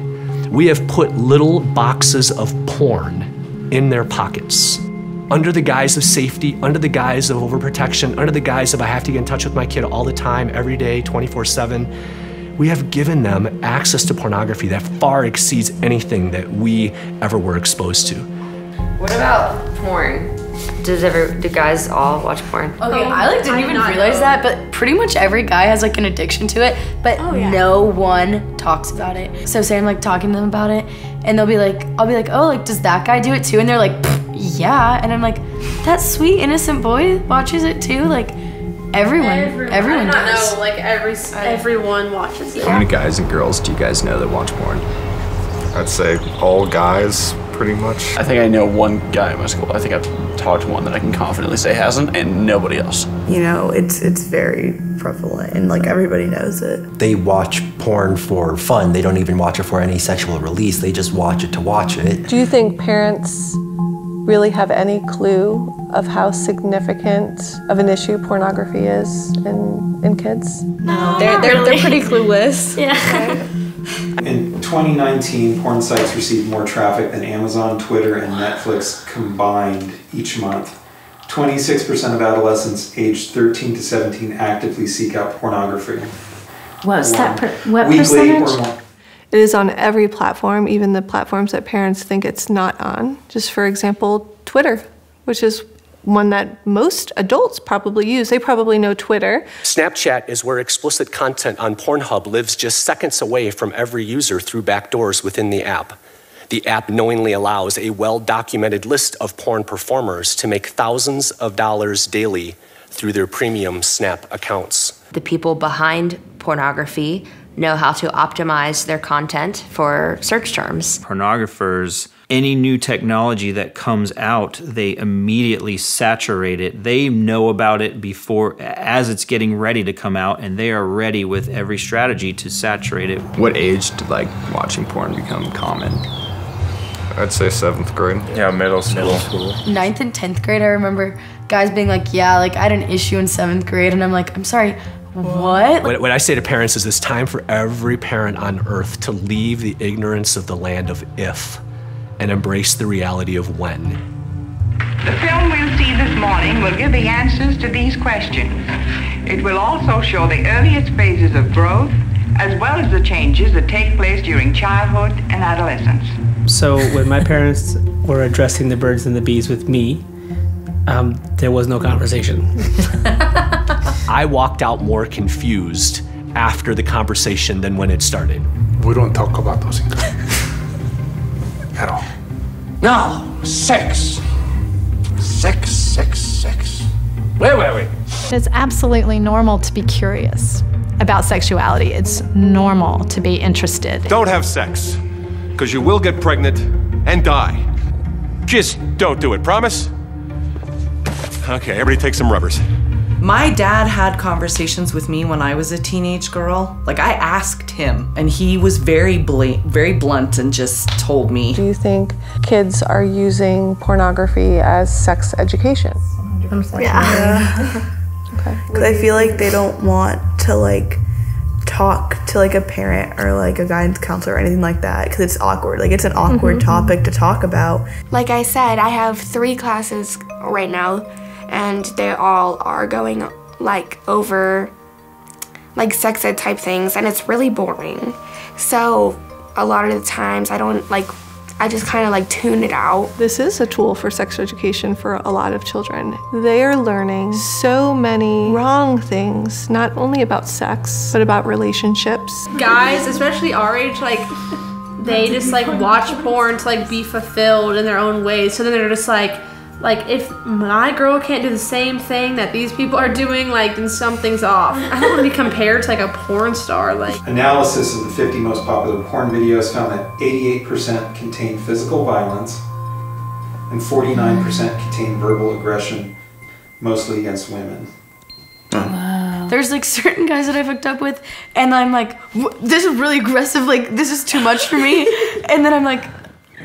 Speaker 2: We have put little boxes of porn in their pockets, under the guise of safety, under the guise of overprotection, under the guise of I have to get in touch with my kid all the time, every day, 24/7. We have given them access to pornography that far exceeds anything that we ever were exposed to.
Speaker 31: What about porn? Do guys all watch porn?
Speaker 5: Okay, I didn't even realize that, but pretty much every guy has like an addiction to it, but no one talks about it. So say I'm like talking to them about it, and I'll be like, oh, like does that guy do it too? And they're like, yeah, and I'm like, that sweet innocent boy watches it too, like everyone does.
Speaker 24: No, like everyone watches it.
Speaker 16: How many guys and girls do you guys know that watch porn? I'd say all guys, pretty much.
Speaker 9: I think I know one guy in my school. I think I've talked to one that I can confidently say hasn't, and nobody else.
Speaker 3: You know, it's very prevalent, and like everybody knows it.
Speaker 21: They watch porn for fun. They don't even watch it for any sexual release. They just watch it to watch it.
Speaker 12: Do you think parents really have any clue of how significant of an issue pornography is in kids?
Speaker 5: No, they're pretty clueless.
Speaker 12: Yeah.
Speaker 22: In 2019, porn sites received more traffic than Amazon, Twitter, and Netflix combined each month. 26% of adolescents aged 13 to 17 actively seek out pornography.
Speaker 12: What's
Speaker 22: that
Speaker 12: what
Speaker 22: weekly
Speaker 12: percentage?
Speaker 22: Or more.
Speaker 12: It is on every platform, even the platforms that parents think it's not on. Just for example, Twitter, which is one that most adults probably use. They probably know Twitter.
Speaker 2: Snapchat is where explicit content on Pornhub lives just seconds away from every user through backdoors within the app. The app knowingly allows a well-documented list of porn performers to make thousands of dollars daily through their premium Snap accounts.
Speaker 31: The people behind pornography know how to optimize their content for search terms.
Speaker 23: Pornographers, any new technology that comes out, they immediately saturate it. They know about it before, as it's getting ready to come out, and they are ready with every strategy to saturate it.
Speaker 16: What age did like watching porn become common? I'd say 7th grade.
Speaker 17: Yeah, middle school.
Speaker 5: 9th and 10th grade, I remember guys being like, yeah, like I had an issue in 7th grade, and I'm like, I'm sorry, what?
Speaker 2: What I say to parents is it's time for every parent on earth to leave the ignorance of the land of if and embrace the reality of when.
Speaker 1: The film we'll see this morning will give the answers to these questions. It will also show the earliest phases of growth, as well as the changes that take place during childhood and adolescence.
Speaker 4: So when my parents were addressing the birds and the bees with me, there was no conversation.
Speaker 2: I walked out more confused after the conversation than when it started.
Speaker 6: We don't talk about those things at all.
Speaker 7: Now, sex. Sex. Wait.
Speaker 20: It's absolutely normal to be curious about sexuality. It's normal to be interested.
Speaker 10: Don't have sex, because you will get pregnant and die. Just don't do it, promise? Okay, everybody take some rubbers.
Speaker 11: My dad had conversations with me when I was a teenage girl. Like, I asked him, and he was very blunt and just told me.
Speaker 12: Do you think kids are using pornography as sex education?
Speaker 3: Yeah.
Speaker 12: Okay.
Speaker 3: Because I feel like they don't want to like talk to like a parent or like a guidance counselor or anything like that because it's awkward. Like it's an awkward topic to talk about.
Speaker 15: Like I said, I have 3 classes right now, and they all are going like over like sex ed type things, and it's really boring. So a lot of the times I just kind of like tune it out.
Speaker 12: This is a tool for sex education for a lot of children. They are learning so many wrong things, not only about sex, but about relationships.
Speaker 24: Guys, especially our age, like they just like watch porn to like be fulfilled in their own ways. So then they're just like if my girl can't do the same thing that these people are doing, like then something's off. I don't want to be compared to like a porn star. Like
Speaker 22: Analysis of the 50 most popular porn videos found that 88% contain physical violence and 49% contain verbal aggression, mostly against women.
Speaker 5: Wow. There's like certain guys that I've hooked up with, and I'm like, this is really aggressive. Like this is too much for me. And then I'm like.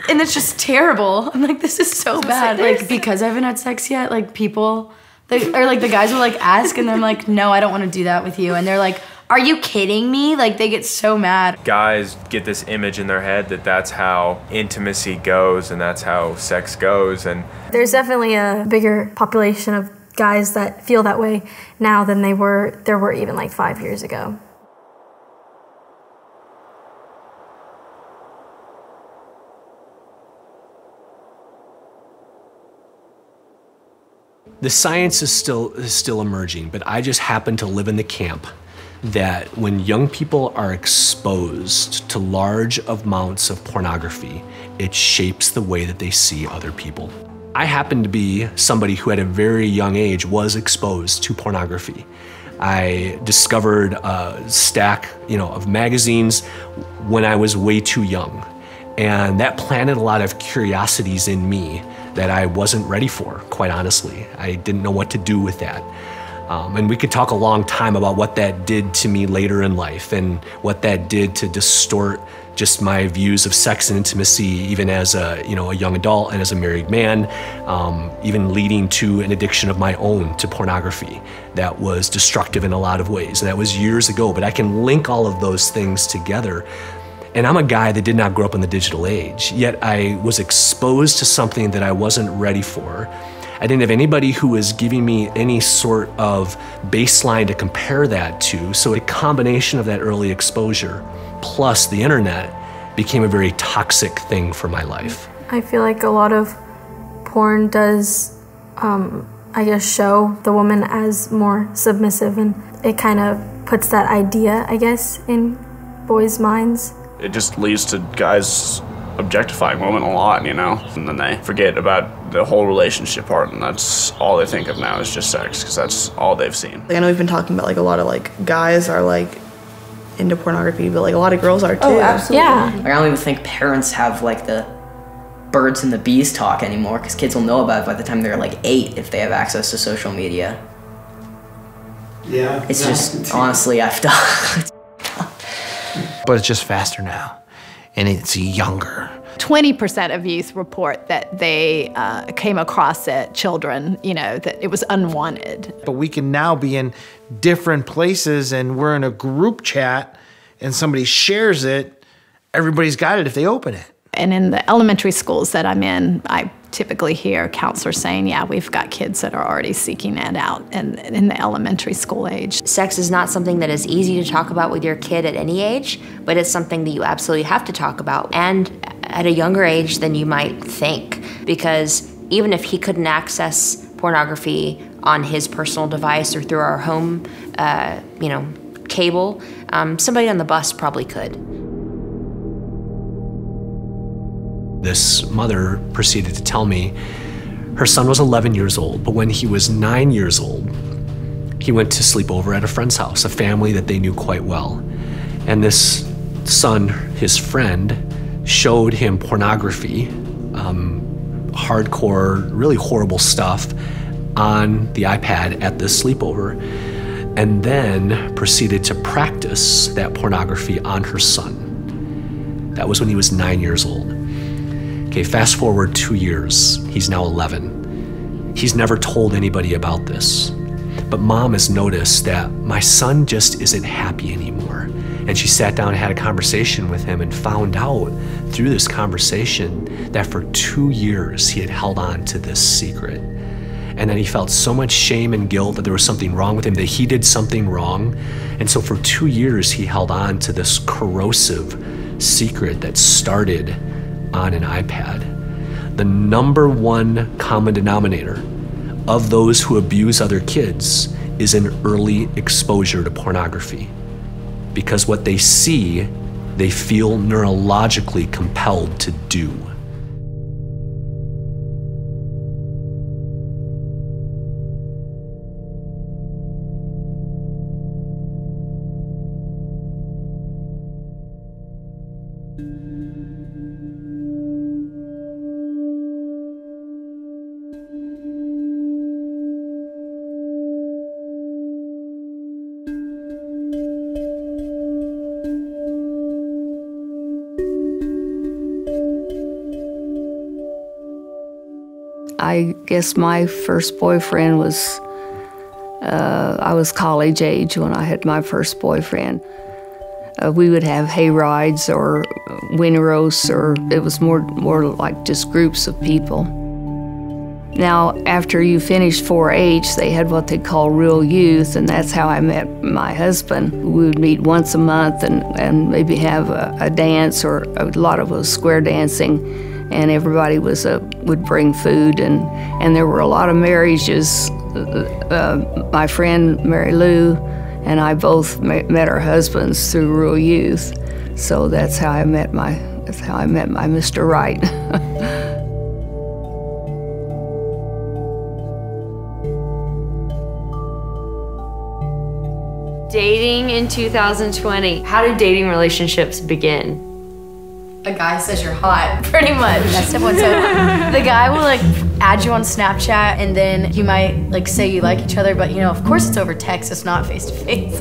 Speaker 5: And it's just terrible. I'm like, this is so bad. Like, because I haven't had sex yet, like, people, or like the guys will like ask, and I'm like, no, I don't want to do that with you. And they're like, are you kidding me? Like, they get so mad.
Speaker 17: Guys get this image in their head that that's how intimacy goes and that's how sex goes. And
Speaker 25: there's definitely a bigger population of guys that feel that way now than there were even like 5 years ago.
Speaker 2: The science is still emerging, but I just happen to live in the camp that when young people are exposed to large amounts of pornography, it shapes the way that they see other people. I happen to be somebody who at a very young age was exposed to pornography. I discovered a stack, of magazines when I was way too young. And that planted a lot of curiosities in me that I wasn't ready for, quite honestly. I didn't know what to do with that. And we could talk a long time about what that did to me later in life and what that did to distort just my views of sex and intimacy, even as a young adult and as a married man, even leading to an addiction of my own to pornography that was destructive in a lot of ways. And that was years ago, but I can link all of those things together. And I'm a guy that did not grow up in the digital age, yet I was exposed to something that I wasn't ready for. I didn't have anybody who was giving me any sort of baseline to compare that to, so a combination of that early exposure plus the internet became a very toxic thing for my life.
Speaker 25: I feel like a lot of porn does, show the woman as more submissive, and it kind of puts that idea, in boys' minds.
Speaker 9: It just leads to guys objectifying women a lot, and then they forget about the whole relationship part, and that's all they think of now is just sex, because that's all they've seen.
Speaker 3: I know we've been talking about a lot of guys are into pornography, but a lot of girls are too.
Speaker 25: Oh, absolutely. Yeah.
Speaker 26: I don't even think parents have the birds and the bees talk anymore, because kids will know about it by the time they're 8 if they have access to social media.
Speaker 22: Yeah.
Speaker 26: It's just honestly effed up.
Speaker 19: But it's just faster now, and it's younger.
Speaker 20: 20% of youth report that they came across children, that it was unwanted.
Speaker 19: But we can now be in different places, and we're in a group chat, and somebody shares it, everybody's got it if they open it.
Speaker 20: And in the elementary schools that I'm in, I typically hear counselors saying, yeah, we've got kids that are already seeking it out in the elementary school age.
Speaker 8: Sex is not something that is easy to talk about with your kid at any age, but it's something that you absolutely have to talk about, and at a younger age than you might think, because even if he couldn't access pornography on his personal device or through our home, cable, somebody on the bus probably could.
Speaker 2: This mother proceeded to tell me her son was 11 years old, but when he was 9 years old, he went to sleep over at a friend's house, a family that they knew quite well. And this son, his friend, showed him pornography, hardcore, really horrible stuff on the iPad at this sleepover, and then proceeded to practice that pornography on her son. That was when he was 9 years old. Okay, fast forward 2 years, he's now 11. He's never told anybody about this, but mom has noticed that my son just isn't happy anymore. And she sat down and had a conversation with him and found out through this conversation that for 2 years he had held on to this secret. And that he felt so much shame and guilt that there was something wrong with him, that he did something wrong. And so for 2 years he held on to this corrosive secret that started on an iPad. The #1 common denominator of those who abuse other kids is an early exposure to pornography. Because what they see, they feel neurologically compelled to do.
Speaker 13: I guess my first boyfriend was, I was college age when I had my first boyfriend. We would have hay rides or winter roasts, or it was more like just groups of people. Now, after you finished 4-H, they had what they call real youth, and that's how I met my husband. We would meet once a month and maybe have a dance, or a lot of it was square dancing, and everybody would bring food, and there were a lot of marriages. My friend Mary Lou and I both met our husbands through Real Youth, so that's how I met my Mr. Right.
Speaker 14: Dating in 2020. How do dating relationships begin?
Speaker 5: A guy says you're hot, pretty much. That's step one. So the guy will add you on Snapchat, and then you might say you like each other, but of course it's over text, it's not face to face.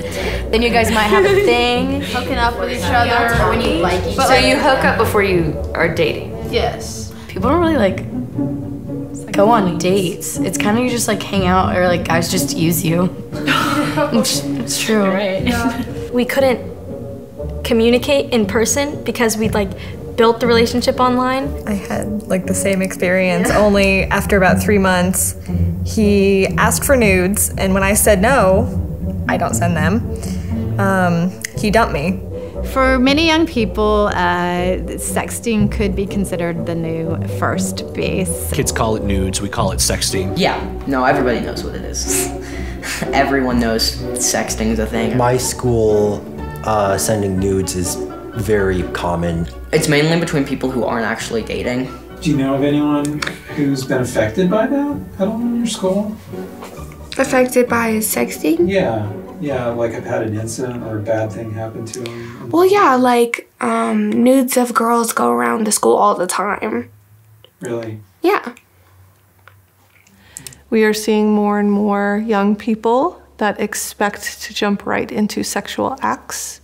Speaker 5: Then you guys might have a thing,
Speaker 24: hooking up with each other
Speaker 5: when you like each other.
Speaker 14: So you hook up before you are dating?
Speaker 24: Yes.
Speaker 5: People don't really go on dates. It's kind of you just hang out, or guys just use you. It's true.
Speaker 14: Right.
Speaker 25: Yeah. We couldn't communicate in person because we'd built the relationship online.
Speaker 18: I had the same experience, only after about 3 months, he asked for nudes, and when I said no, I don't send them, he dumped me.
Speaker 20: For many young people, sexting could be considered the new first base.
Speaker 2: Kids call it nudes, we call it sexting.
Speaker 26: Yeah, no, everybody knows what it is. Everyone knows sexting is a thing.
Speaker 21: My school, sending nudes is very common.
Speaker 26: It's mainly between people who aren't actually dating.
Speaker 22: Do you know of anyone who's been affected by that at all in your school?
Speaker 15: Affected by sexting?
Speaker 22: Yeah, have had an incident or a bad thing happen to them.
Speaker 15: Well, yeah, nudes of girls go around the school all the time.
Speaker 22: Really?
Speaker 15: Yeah.
Speaker 12: We are seeing more and more young people that expect to jump right into sexual acts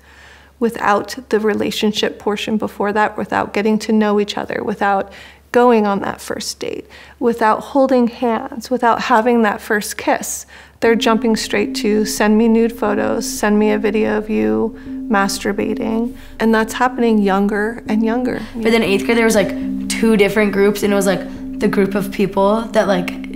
Speaker 12: without the relationship portion before that, without getting to know each other, without going on that first date, without holding hands, without having that first kiss. They're jumping straight to send me nude photos, send me a video of you masturbating, and that's happening younger and younger.
Speaker 5: But then 8th grade, there was like 2 different groups, and it was like the group of people that like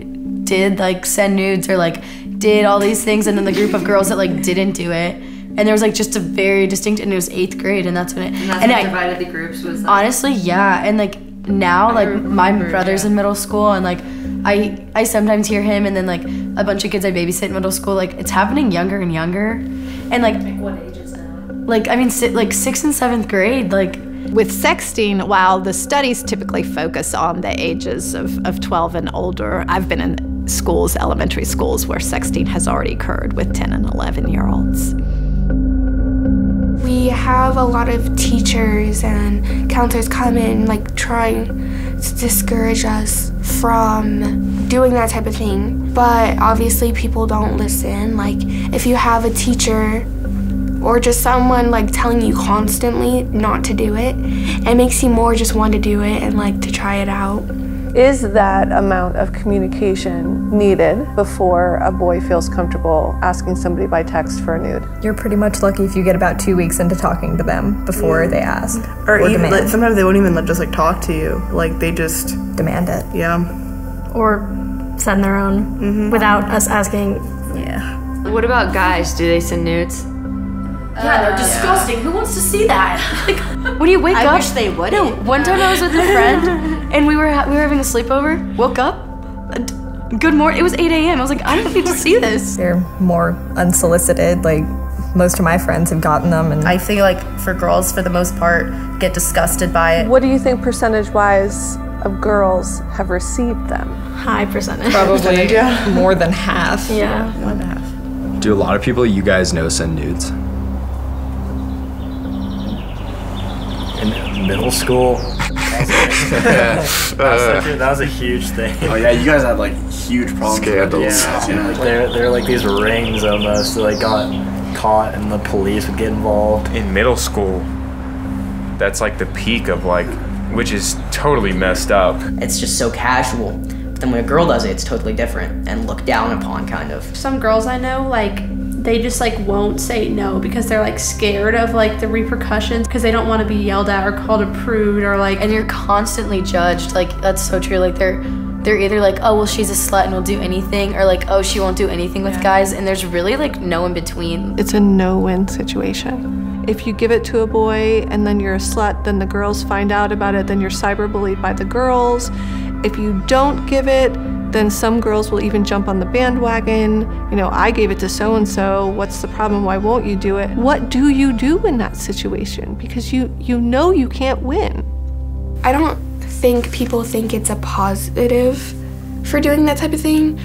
Speaker 5: did like send nudes or like did all these things, and then the group of girls that like didn't do it. And there was like just a very distinct, and it was 8th grade, and that's when it.
Speaker 14: And that's what divided the groups was.
Speaker 5: Honestly, yeah, and like now, like my brother's in middle school, and like I sometimes hear him, and then like a bunch of kids I babysit in middle school. Like it's happening younger and younger, and like
Speaker 14: what ages now?
Speaker 5: Like I mean, like 6th and 7th grade, like.
Speaker 20: With sexting, while the studies typically focus on the ages of 12 and older, I've been in schools, elementary schools, where sexting has already occurred with 10 and 11-year-olds.
Speaker 15: We have a lot of teachers and counselors come in, like trying to discourage us from doing that type of thing. But obviously people don't listen. Like if you have a teacher or just someone like telling you constantly not to do it, it makes you more just want to do it and like to try it out.
Speaker 12: Is that amount of communication needed before a boy feels comfortable asking somebody by text for a nude?
Speaker 18: You're pretty much lucky if you get about 2 weeks into talking to them before they ask.
Speaker 3: Or even
Speaker 18: demand.
Speaker 3: sometimes they won't even just like talk to you. Like they just
Speaker 18: demand it.
Speaker 3: Yeah.
Speaker 25: Or send their own without us asking.
Speaker 3: Yeah.
Speaker 14: What about guys? Do they send nudes?
Speaker 5: Yeah, they're disgusting. Who wants to see that? Like, when you wake up,
Speaker 14: I wish they would.
Speaker 5: No, one time I was with a friend, and we were having a sleepover. Woke up, good morning. It was 8 a.m. I was like, I don't need to see this.
Speaker 18: They're more unsolicited. Like most of my friends have gotten them, and
Speaker 1: I think like for girls, for the most part, get disgusted by it.
Speaker 12: What do you think percentage-wise of girls have received them?
Speaker 25: High percentage.
Speaker 18: Probably more than half.
Speaker 25: Yeah.
Speaker 1: 1.5.
Speaker 4: Do a lot of people you guys know send nudes?
Speaker 6: In middle school, that was a huge thing.
Speaker 4: Oh yeah, you guys had like huge problems. Scandals.
Speaker 6: Yeah, like they're like these rings almost. They like got caught, and the police would get involved.
Speaker 17: In middle school, that's like the peak of like, which is totally messed up.
Speaker 26: It's just so casual. But then when a girl does it, it's totally different and looked down upon, kind of.
Speaker 24: Some girls I know, like, they just like won't say no because they're like scared of like the repercussions because they don't want to be yelled at or called a prude or like.
Speaker 5: And you're constantly judged. Like that's so true. Like they're either like, oh well, she's a slut and will do anything, or like, oh, she won't do anything with guys. And there's really like no in between.
Speaker 12: It's a no-win situation. If you give it to a boy and then you're a slut, then the girls find out about it, then you're cyberbullied by the girls. If you don't give it, then some girls will even jump on the bandwagon. You know, I gave it to so-and-so, what's the problem, why won't you do it? What do you do in that situation? Because you know you can't win.
Speaker 15: I don't think people think it's a positive for doing that type of thing,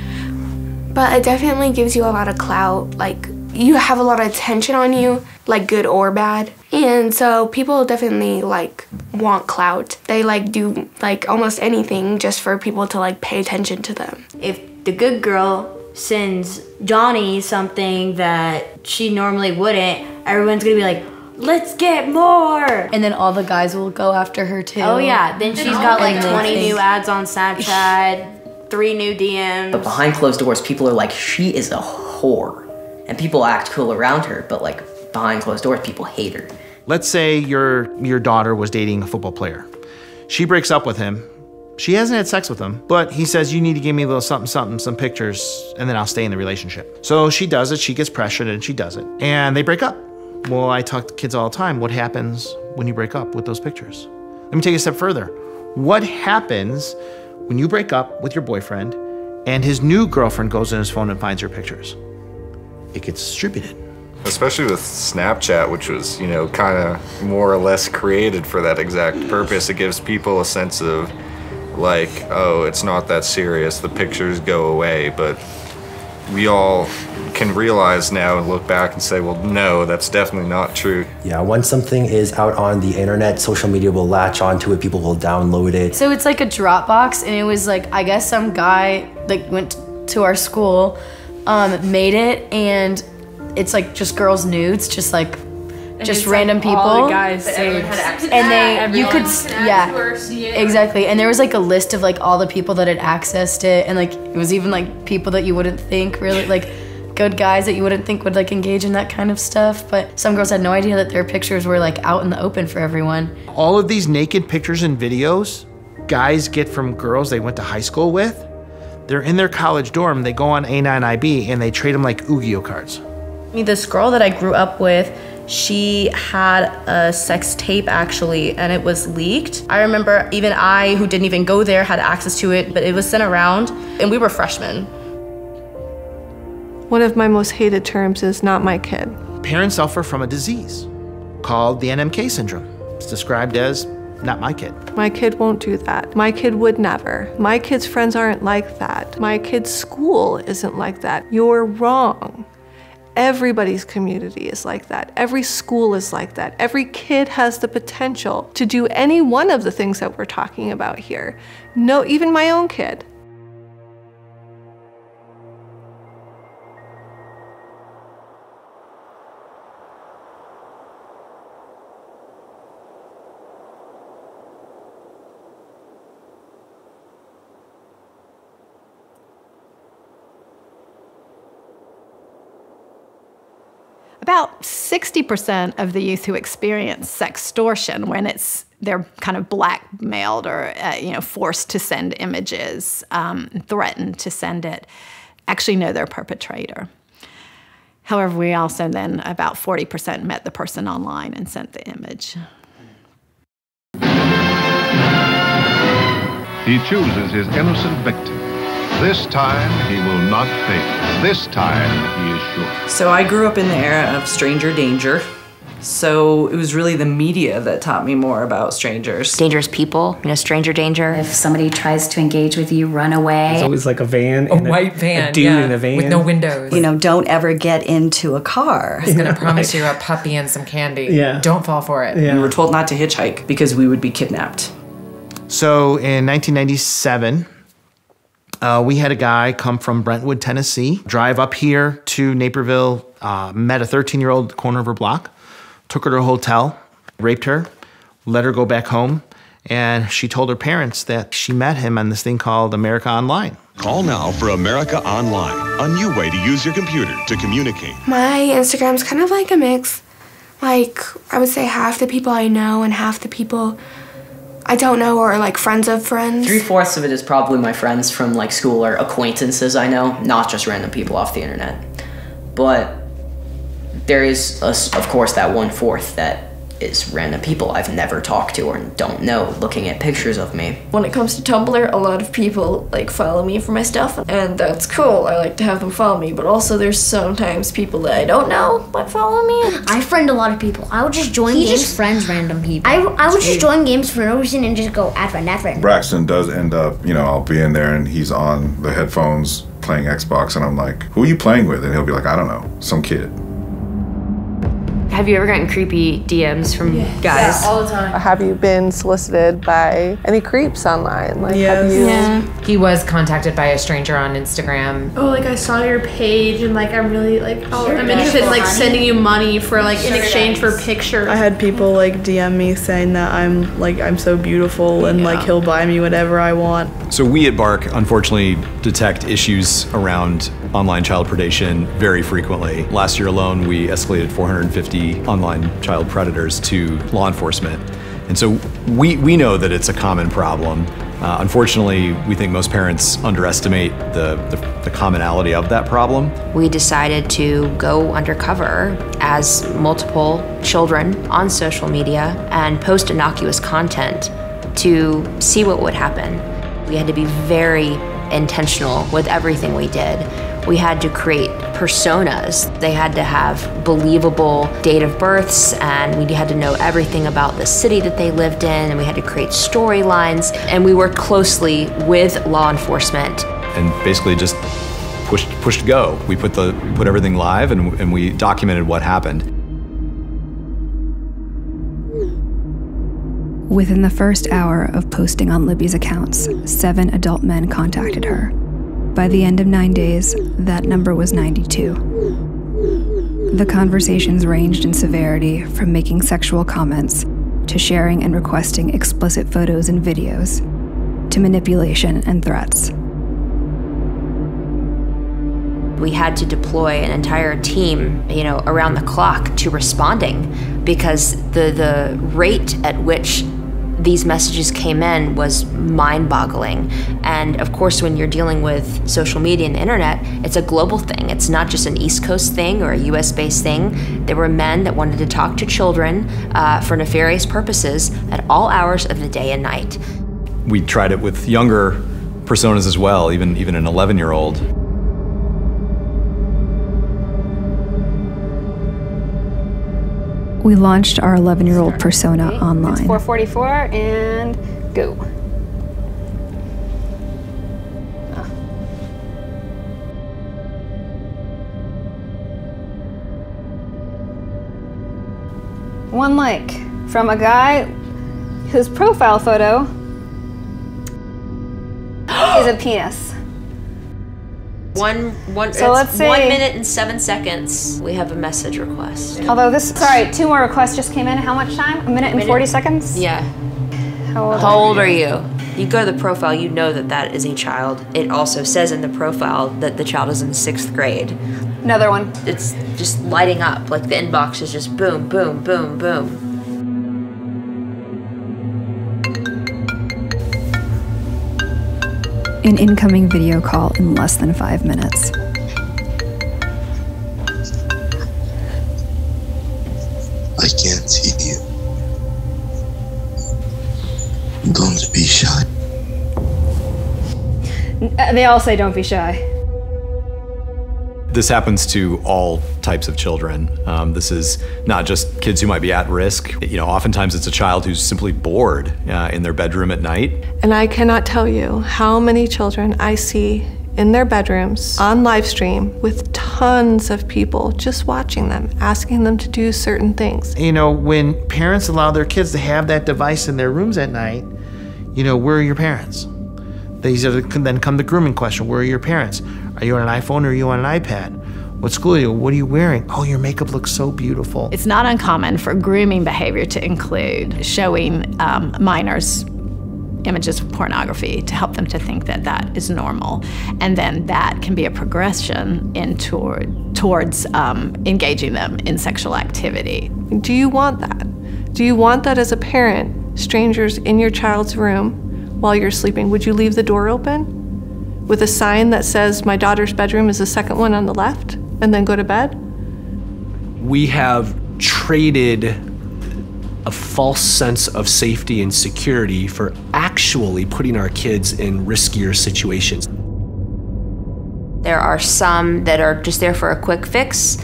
Speaker 15: but it definitely gives you a lot of clout. Like, you have a lot of attention on you, like good or bad. And so people definitely like want clout. They like do like almost anything just for people to like pay attention to them.
Speaker 7: If the good girl sends Johnny something that she normally wouldn't, everyone's gonna be like, let's get more.
Speaker 5: And then all the guys will go after her too.
Speaker 7: Oh yeah, then she's got like 20 new ads on Snapchat, 3 new DMs.
Speaker 26: But behind closed doors, people are like, she is a whore. And people act cool around her, but like behind closed doors, people hate her.
Speaker 19: Let's say your daughter was dating a football player. She breaks up with him. She hasn't had sex with him, but he says, you need to give me a little something, something, some pictures, and then I'll stay in the relationship. So she does it, she gets pressured, and she does it. And they break up. Well, I talk to kids all the time. What happens when you break up with those pictures? Let me take it a step further. What happens when you break up with your boyfriend and his new girlfriend goes in his phone and finds your pictures? It gets distributed.
Speaker 16: Especially with Snapchat, which was, you know, kind of more or less created for that exact purpose. It gives people a sense of, like, oh, it's not that serious, the pictures go away, but we all can realize now and look back and say, well, no, that's definitely not true.
Speaker 21: Yeah, once something is out on the internet, social media will latch onto it, people will download it.
Speaker 5: So it's like a Dropbox, and it was like, I guess some guy like went to our school, made it, and it's like just girls' nudes, just like just random
Speaker 24: like
Speaker 5: people.
Speaker 24: All the guys saved.
Speaker 5: And you could exactly. And there was like a list of like all the people that had accessed it, and like it was even like people that you wouldn't think really like good guys that you wouldn't think would like engage in that kind of stuff. But some girls had no idea that their pictures were like out in the open for everyone.
Speaker 19: All of these naked pictures and videos guys get from girls they went to high school with, they're in their college dorm, they go on A9IB and they trade them like Yu-Gi-Oh cards.
Speaker 1: This girl that I grew up with, she had a sex tape actually, and it was leaked. I remember even I, who didn't even go there, had access to it, but it was sent around, and we were freshmen.
Speaker 12: One of my most hated terms is not my kid.
Speaker 19: Parents suffer from a disease called the NMK syndrome. It's described as not my kid.
Speaker 12: My kid won't do that. My kid would never. My kid's friends aren't like that. My kid's school isn't like that. You're wrong. Everybody's community is like that. Every school is like that. Every kid has the potential to do any one of the things that we're talking about here. No, even my own kid.
Speaker 20: About 60% of the youth who experience sextortion, when they're kind of blackmailed or forced to send images, threatened to send it, actually know their perpetrator. However, we also then about 40% met the person online and sent the image.
Speaker 8: He chooses his innocent victim. This time he will not fail. This time he is sure.
Speaker 9: So I grew up in the era of stranger danger. So it was really the media that taught me more about strangers.
Speaker 10: Dangerous people, stranger danger. If somebody tries to engage with you, run away.
Speaker 11: There's always like a van.
Speaker 13: A white van,
Speaker 11: a dude in a van.
Speaker 13: With no windows.
Speaker 23: Don't ever get into a car.
Speaker 13: He's gonna promise you a puppy and some candy.
Speaker 11: Yeah.
Speaker 13: Don't fall for it.
Speaker 9: Yeah. We were told not to hitchhike because we would be kidnapped.
Speaker 19: So in 1997, we had a guy come from Brentwood, Tennessee, drive up here to Naperville, met a 13-year-old at the corner of her block, took her to a hotel, raped her, let her go back home, and she told her parents that she met him on this thing called America Online.
Speaker 8: Call now for America Online, a new way to use your computer to communicate.
Speaker 15: My Instagram's kind of like a mix. Like, I would say half the people I know and half the people I don't know or like friends of friends.
Speaker 26: 3/4 of it is probably my friends from like school or acquaintances I know, not just random people off the internet. But there is, of course, that 1/4 that is random people I've never talked to or don't know looking at pictures of me.
Speaker 27: When it comes to Tumblr, a lot of people like follow me for my stuff, and that's cool. I like to have them follow me, but also there's sometimes people that I don't know but follow me.
Speaker 28: I friend a lot of people. I would just join games. He just friends random people. I would just join games for no reason and just go add friend.
Speaker 29: Braxton does end up, I'll be in there and he's on the headphones playing Xbox and I'm like, who are you playing with? And he'll be like, I don't know, some kid.
Speaker 14: Have you ever gotten creepy DMs from guys?
Speaker 27: Yeah, all the time.
Speaker 12: Have you been solicited by any creeps online? Like, have you?
Speaker 13: Yeah. He was contacted by a stranger on Instagram.
Speaker 24: Oh, like I saw your page and like I'm really like I'm interested in like sending you money for like in exchange for pictures.
Speaker 3: I had people like DM me saying that I'm so beautiful and like he'll buy me whatever I want.
Speaker 30: So we at BARC unfortunately detect issues around online child predation very frequently. Last year alone, we escalated 450 online child predators to law enforcement. And so we know that it's a common problem. Unfortunately, we think most parents underestimate the commonality of that problem.
Speaker 10: We decided to go undercover as multiple children on social media and post innocuous content to see what would happen. We had to be very intentional with everything we did. We had to create personas. They had to have believable date of births, and we had to know everything about the city that they lived in, and we had to create storylines, and we worked closely with law enforcement.
Speaker 30: And basically just pushed go. We put everything live and we documented what happened.
Speaker 31: Within the first hour of posting on Libby's accounts, 7 adult men contacted her. By the end of 9 days, that number was 92. The conversations ranged in severity from making sexual comments to sharing and requesting explicit photos and videos to manipulation and threats.
Speaker 10: We had to deploy an entire team, around the clock to responding, because the rate at which these messages came in was mind-boggling. And of course, when you're dealing with social media and the internet, it's a global thing. It's not just an East Coast thing or a US-based thing. There were men that wanted to talk to children for nefarious purposes at all hours of the day and night.
Speaker 30: We tried it with younger personas as well, even an 11-year-old.
Speaker 31: We launched our 11-year-old persona online.
Speaker 2: It's 4:44 and go. One like from a guy whose profile photo is a penis.
Speaker 10: So let's say 1 minute and 7 seconds. We have a message request.
Speaker 2: Although sorry, 2 more requests just came in. How much time? A minute and 40 seconds?
Speaker 10: Yeah.
Speaker 2: How
Speaker 10: old are you? You go to the profile, you know that is a child. It also says in the profile that the child is in 6th grade.
Speaker 2: Another one.
Speaker 10: It's just lighting up, like the inbox is just boom, boom, boom, boom.
Speaker 31: An incoming video call in less than 5 minutes.
Speaker 4: I can't see you. Don't be shy.
Speaker 2: They all say don't be shy.
Speaker 30: This happens to all types of children. This is not just kids who might be at risk. Oftentimes it's a child who's simply bored in their bedroom at night.
Speaker 12: And I cannot tell you how many children I see in their bedrooms on live stream with tons of people just watching them, asking them to do certain things.
Speaker 19: When parents allow their kids to have that device in their rooms at night, where are your parents? Then come the grooming question, where are your parents? Are you on an iPhone or are you on an iPad? What school are you? What are you wearing? Oh, your makeup looks so beautiful.
Speaker 20: It's not uncommon for grooming behavior to include showing minors images of pornography to help them to think that is normal. And then that can be a progression towards engaging them in sexual activity.
Speaker 12: Do you want that? Do you want that as a parent, strangers in your child's room while you're sleeping? Would you leave the door open with a sign that says, my daughter's bedroom is the second one on the left, and then go to bed?
Speaker 6: We have traded a false sense of safety and security for actually putting our kids in riskier situations.
Speaker 10: There are some that are just there for a quick fix.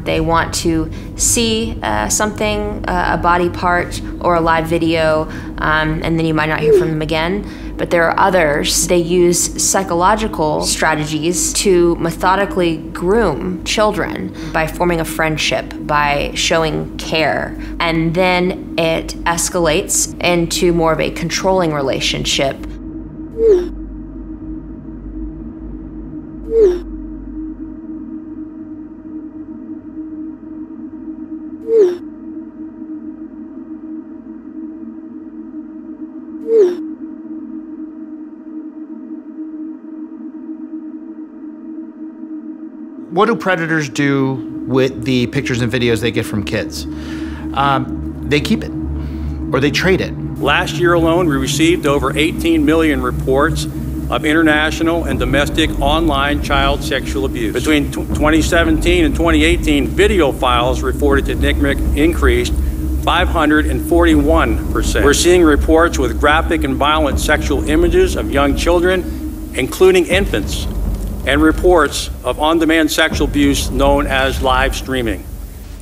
Speaker 10: They want to see something, a body part or a live video, and then you might not hear from them again. But there are others, they use psychological strategies to methodically groom children by forming a friendship, by showing care. And then it escalates into more of a controlling relationship.
Speaker 19: What do predators do with the pictures and videos they get from kids? They keep it, or they trade it.
Speaker 7: Last year alone, we received over 18 million reports of international and domestic online child sexual abuse. Between 2017 and 2018, video files reported to NCMEC increased 541%. We're seeing reports with graphic and violent sexual images of young children, including infants, and reports of on-demand sexual abuse known as live streaming.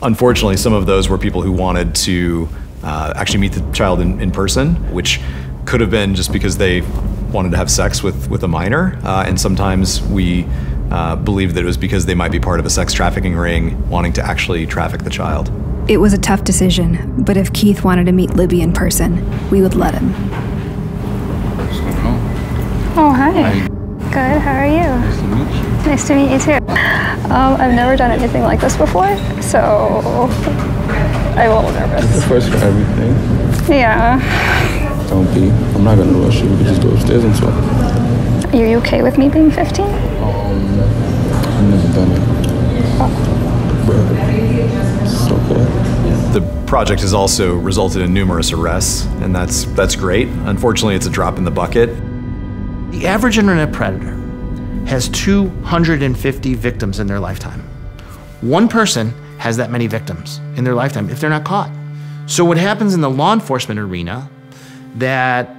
Speaker 30: Unfortunately, some of those were people who wanted to actually meet the child in person, which could have been just because they wanted to have sex with a minor, and sometimes we believed that it was because they might be part of a sex trafficking ring wanting to actually traffic the child.
Speaker 31: It was a tough decision, but if Keith wanted to meet Libby in person, we would let him.
Speaker 2: Oh, hi. Good, how are you? Nice to meet you too. I've never done anything like this before, so I'm a little nervous.
Speaker 11: It's the first for everything.
Speaker 2: Yeah.
Speaker 11: Don't be. I'm not gonna rush you. We can just go upstairs and talk.
Speaker 2: Are you okay with me being 15?
Speaker 11: In the
Speaker 30: project has also resulted in numerous arrests, and that's great. Unfortunately, it's a drop in the bucket.
Speaker 19: The average internet predator has 250 victims in their lifetime. One person has that many victims in their lifetime if they're not caught. So what happens in the law enforcement arena, that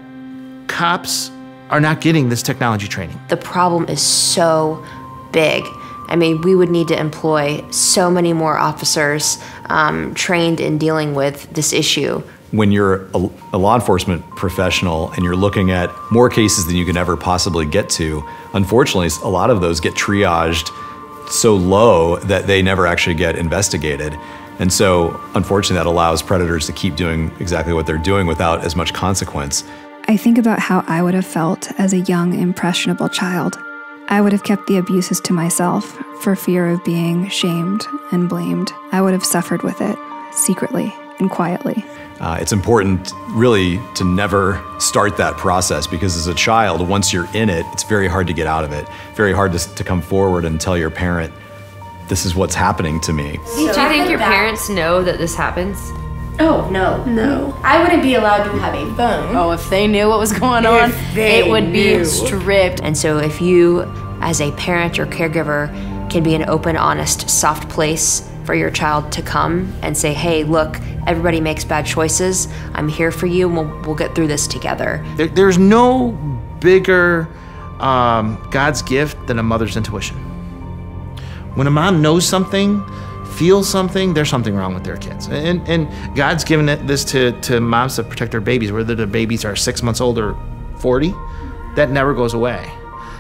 Speaker 19: cops are not getting this technology training.
Speaker 10: The problem is so big. I mean, we would need to employ so many more officers trained in dealing with this issue.
Speaker 30: When you're a law enforcement professional and you're looking at more cases than you can ever possibly get to, unfortunately, a lot of those get triaged so low that they never actually get investigated. And so, unfortunately, that allows predators to keep doing exactly what they're doing without as much consequence.
Speaker 31: I think about how I would have felt as a young, impressionable child. I would have kept the abuses to myself for fear of being shamed and blamed. I would have suffered with it, secretly and quietly.
Speaker 30: It's important, really, to never start that process, because as a child, once you're in it, it's very hard to get out of it. Very hard to come forward and tell your parent, this is what's happening to me.
Speaker 14: Do you think your parents know that this happens?
Speaker 27: Oh, no.
Speaker 24: No.
Speaker 27: I wouldn't be allowed to have a phone.
Speaker 20: Oh, if they knew what was going on, it would be stripped.
Speaker 10: And so if you, as a parent or caregiver, can be an open, honest, soft place for your child to come and say, hey, look, everybody makes bad choices. I'm here for you, and we'll get through this together.
Speaker 19: There's no bigger God's gift than a mother's intuition. When a mom knows something, feels something, there's something wrong with their kids. And God's given this to moms to protect their babies, whether the babies are 6 months old or 40, that never goes away.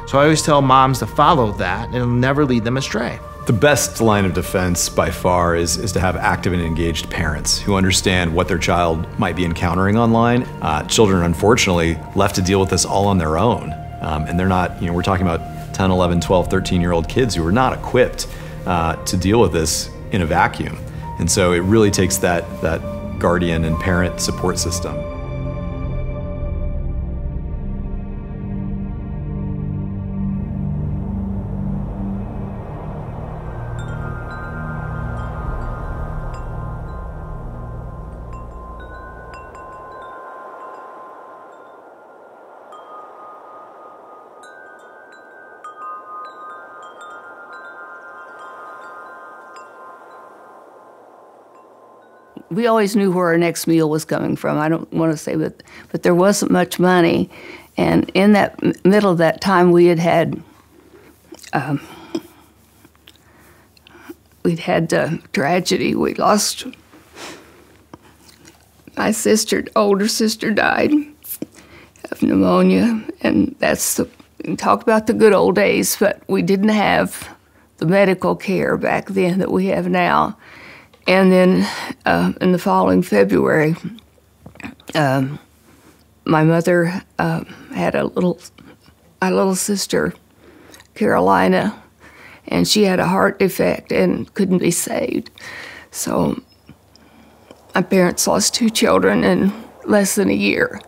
Speaker 19: So I always tell moms to follow that, and it'll never lead them astray.
Speaker 30: The best line of defense by far is to have active and engaged parents who understand what their child might be encountering online. Children, unfortunately, left to deal with this all on their own. And they're not, we're talking about 10, 11, 12, 13-year-old kids who are not equipped to deal with this in a vacuum. And so it really takes that guardian and parent support system.
Speaker 1: We always knew where our next meal was coming from. I don't want to say, but there wasn't much money. And in that middle of that time, we'd had tragedy. We lost my older sister died of pneumonia, and talk about the good old days, but we didn't have the medical care back then that we have now. And then in the following February, my mother had a little sister, Carolina, and she had a heart defect and couldn't be saved. So my parents lost 2 children in less than a year.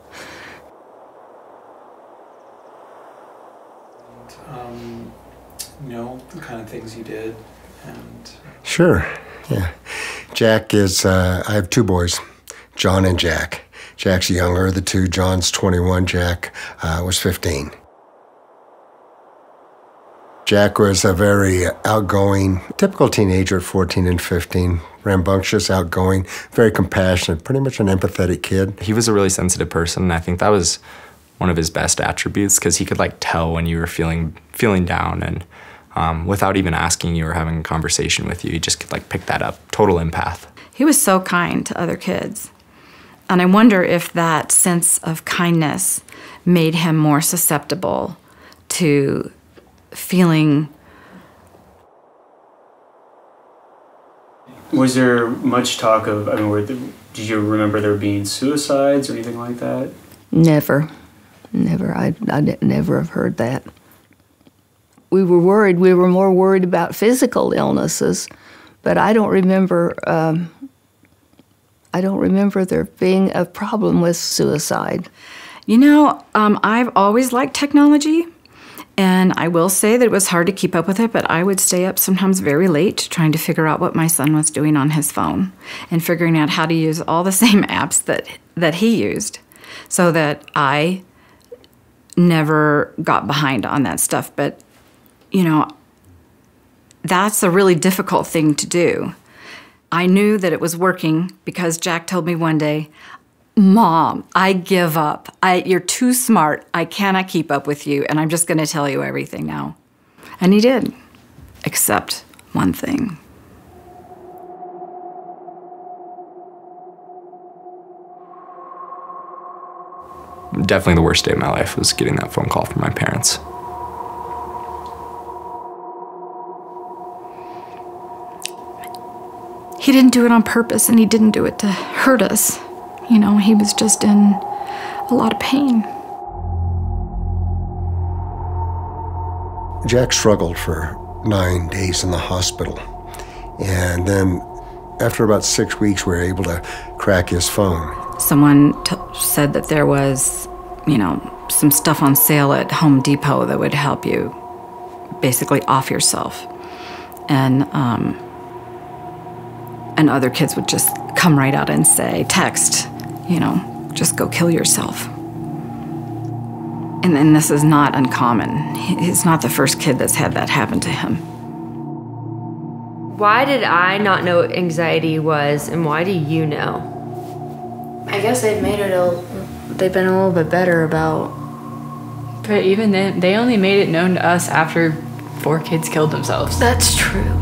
Speaker 5: The kind of things you did, and
Speaker 8: Sure, yeah. Jack is, I have 2 boys, John and Jack. Jack's younger of the 2. John's 21, Jack was 15. Jack was a very outgoing, typical teenager at 14 and 15, rambunctious, outgoing, very compassionate, pretty much an empathetic kid.
Speaker 9: He was a really sensitive person, and I think that was one of his best attributes, because he could tell when you were feeling down, and without even asking you or having a conversation with you, he just could pick that up. Total empath.
Speaker 16: He was so kind to other kids. And I wonder if that sense of kindness made him more susceptible to feeling.
Speaker 5: Was there much talk of, did you remember there being suicides or anything like that?
Speaker 1: Never. I'd never have heard that. We were worried. We were more worried about physical illnesses, but I don't remember there being a problem with suicide.
Speaker 16: I've always liked technology, And I will say that it was hard to keep up with it, but I would stay up sometimes very late trying to figure out what my son was doing on his phone and figuring out how to use all the same apps that he used so that I never got behind on that stuff. But, you know, that's a really difficult thing to do. I knew that it was working because Jack told me one day, "Mom, I give up. You're too smart. I cannot keep up with you, and I'm just going to tell you everything now." And he did, except one thing.
Speaker 9: Definitely the worst day of my life was getting that phone call from my parents.
Speaker 16: He didn't do it on purpose, and he didn't do it to hurt us. You know, he was just in a lot of pain.
Speaker 8: Jack struggled for 9 days in the hospital. And then after about 6 weeks, we were able to crack his phone.
Speaker 16: Someone said that there was, you know, some stuff on sale at Home Depot that would help you basically off yourself. And other kids would just come right out and say, text, you know, just go kill yourself. And then this is not uncommon. He's not the first kid that's had that happen to him.
Speaker 14: Why did I not know what anxiety was, and why do you know?
Speaker 27: I guess they've been a little bit better about.
Speaker 13: But even then, they only made it known to us after 4 kids killed themselves.
Speaker 27: That's true.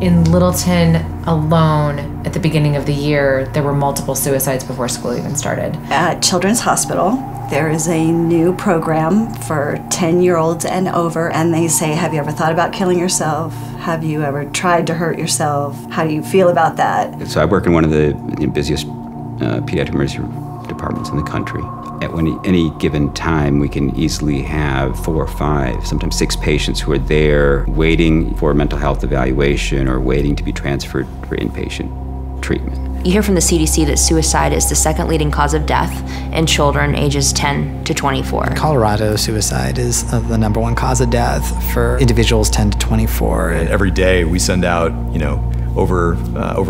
Speaker 10: In Littleton alone, at the beginning of the year, there were multiple suicides before school even started.
Speaker 15: At Children's Hospital, there is a new program for 10-year-olds and over, and they say, have you ever thought about killing yourself? Have you ever tried to hurt yourself? How do you feel about that?
Speaker 17: So I work in one of the busiest pediatric emergency departments in the country. At any given time, we can easily have 4 or 5, sometimes 6 patients who are there waiting for mental health evaluation or waiting to be transferred for inpatient treatment.
Speaker 10: You hear from the CDC that suicide is the second leading cause of death in children ages 10 to 24.
Speaker 18: In Colorado, suicide is the #1 cause of death for individuals 10 to 24.
Speaker 30: And every day we send out, you know, over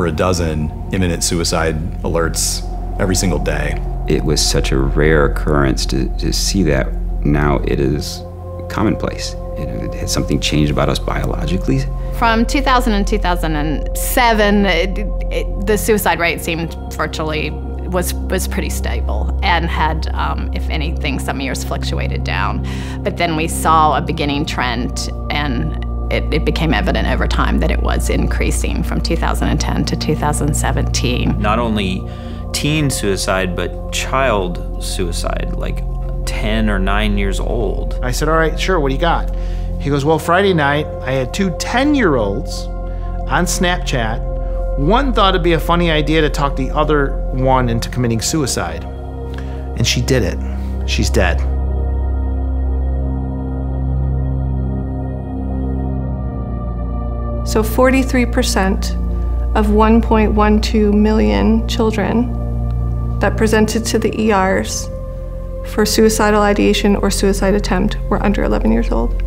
Speaker 30: a dozen imminent suicide alerts every single day.
Speaker 17: It was such a rare occurrence to see that. Now it is commonplace. You know, has something changed about us biologically?
Speaker 20: From 2000 and 2007, the suicide rate seemed virtually was pretty stable and had, if anything, some years fluctuated down. But then we saw a beginning trend, and it became evident over time that it was increasing from 2010 to 2017.
Speaker 21: Not only teen suicide, but child suicide, like 10 or 9 years old.
Speaker 19: I said, all right, sure, what do you got? He goes, well, Friday night, I had 2 10-year-olds on Snapchat. One thought it'd be a funny idea to talk the other one into committing suicide. And she did it. She's dead.
Speaker 12: So 43% of 1.12 million children that presented to the ERs for suicidal ideation or suicide attempt were under 11 years old.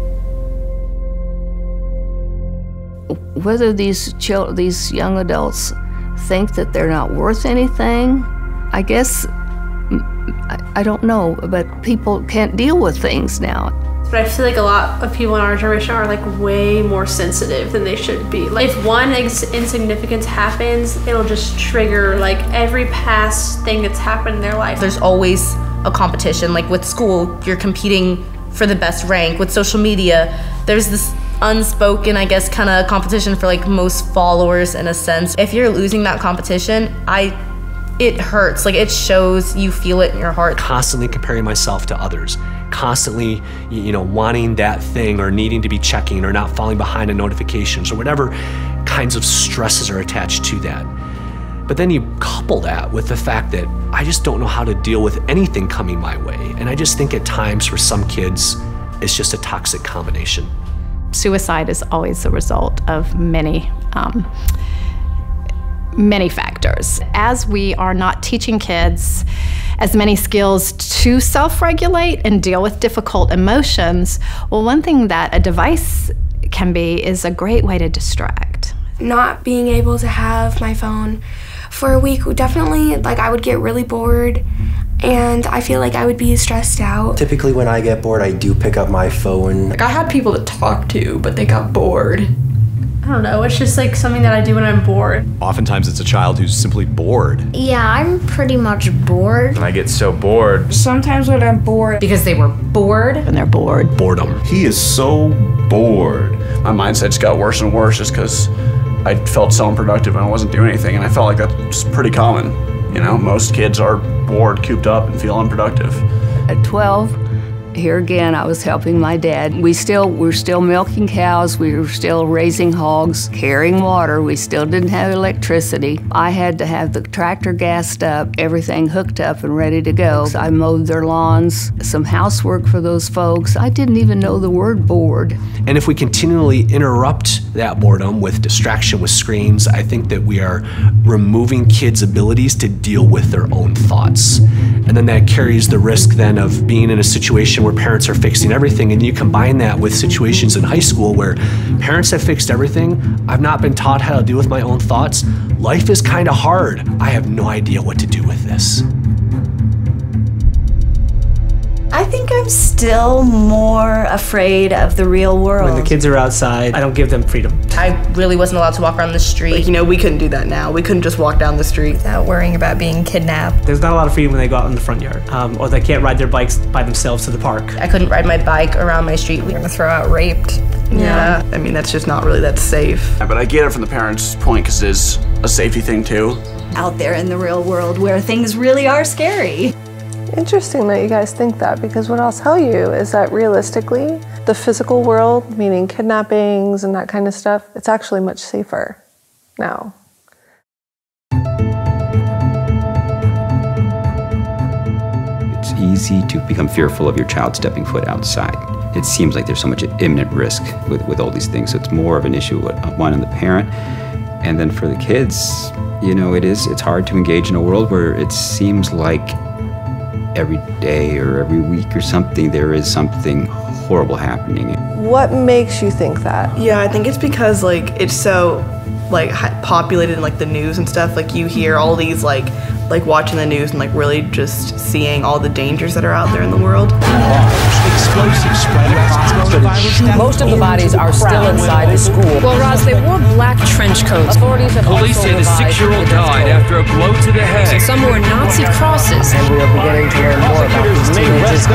Speaker 1: Whether these young adults think that they're not worth anything, I guess, I don't know, but people can't deal with things now.
Speaker 24: But I feel like a lot of people in our generation are like way more sensitive than they should be. Like if one insignificance happens, it'll just trigger like every past thing that's happened in their life.
Speaker 22: There's always a competition. Like with school, you're competing for the best rank. With social media, there's this unspoken, I guess, kind of competition for like most followers in a sense. If you're losing that competition, it hurts. Like it shows, you feel it in your heart.
Speaker 6: Constantly comparing myself to others, constantly, you know, wanting that thing or needing to be checking or not falling behind on notifications or whatever kinds of stresses are attached to that. But then you couple that with the fact that I just don't know how to deal with anything coming my way. And I just think at times for some kids, it's just a toxic combination.
Speaker 20: Suicide is always the result of many factors. As we are not teaching kids as many skills to self-regulate and deal with difficult emotions, well, one thing that a device can be is a great way to distract.
Speaker 2: Not being able to have my phone for a week, definitely, like, I would get really bored, and I feel like I would be stressed out.
Speaker 3: Typically when I get bored, I do pick up my phone.
Speaker 27: Like, I had people to talk to, but they got bored.
Speaker 24: I don't know, it's just like something that I do when I'm bored.
Speaker 30: Oftentimes it's a child who's simply bored.
Speaker 4: Yeah, I'm pretty much bored.
Speaker 7: And I get so bored.
Speaker 4: Sometimes when I'm bored.
Speaker 10: Because they were bored.
Speaker 20: And they're bored.
Speaker 30: Boredom.
Speaker 7: He is so bored.
Speaker 11: My mindset just got worse and worse just because I felt so unproductive and I wasn't doing anything, and I felt like that's pretty common. You know, most kids are bored, cooped up, and feel unproductive.
Speaker 1: At 12, here again, I was helping my dad. We're still milking cows, we were still raising hogs, carrying water, we still didn't have electricity. I had to have the tractor gassed up, everything hooked up and ready to go. I mowed their lawns, some housework for those folks. I didn't even know the word bored.
Speaker 6: And if we continually interrupt that boredom with distraction with screens, I think that we are removing kids' abilities to deal with their own thoughts. And then that carries the risk then of being in a situation where parents are fixing everything, and you combine that with situations in high school where parents have fixed everything, I've not been taught how to deal with my own thoughts, life is kind of hard. I have no idea what to do with this.
Speaker 15: I think I'm still more afraid of the real world.
Speaker 23: When the kids are outside, I don't give them freedom.
Speaker 22: I really wasn't allowed to walk around the street.
Speaker 25: Like, you know, we couldn't do that now. We couldn't just walk down the street
Speaker 27: without worrying about being kidnapped.
Speaker 23: There's not a lot of freedom when they go out in the front yard, or they can't ride their bikes by themselves to the park.
Speaker 22: I couldn't ride my bike around my street.
Speaker 27: We're gonna throw out raped.
Speaker 25: Yeah. I mean, that's just not really that safe.
Speaker 11: But I get it from the parents' point because it is a safety thing too.
Speaker 15: Out there in the real world where things really are scary.
Speaker 12: Interesting that you guys think that, because what I'll tell you is that realistically, the physical world, meaning kidnappings and that kind of stuff, it's actually much safer now.
Speaker 17: It's easy to become fearful of your child stepping foot outside. It seems like there's so much imminent risk with all these things. So it's more of an issue, one on the parent. And then for the kids, you know, it's hard to engage in a world where it seems like every day or every week or something, there is something horrible happening.
Speaker 12: What makes you think that?
Speaker 25: Yeah, I think it's because, like, it's so, like, populated in, like, the news and stuff. Like, you hear all these, like watching the news and, like, really just seeing all the dangers that are out there in the world.
Speaker 26: Explosive spread across
Speaker 28: most of the bodies are still inside the school. Well, Roz, they wore black trench coats. Authorities have
Speaker 29: Police say the 6-year-old died after a blow to the head.
Speaker 28: And some wore Nazi crosses.
Speaker 26: And we are beginning to learn more about these teenagers.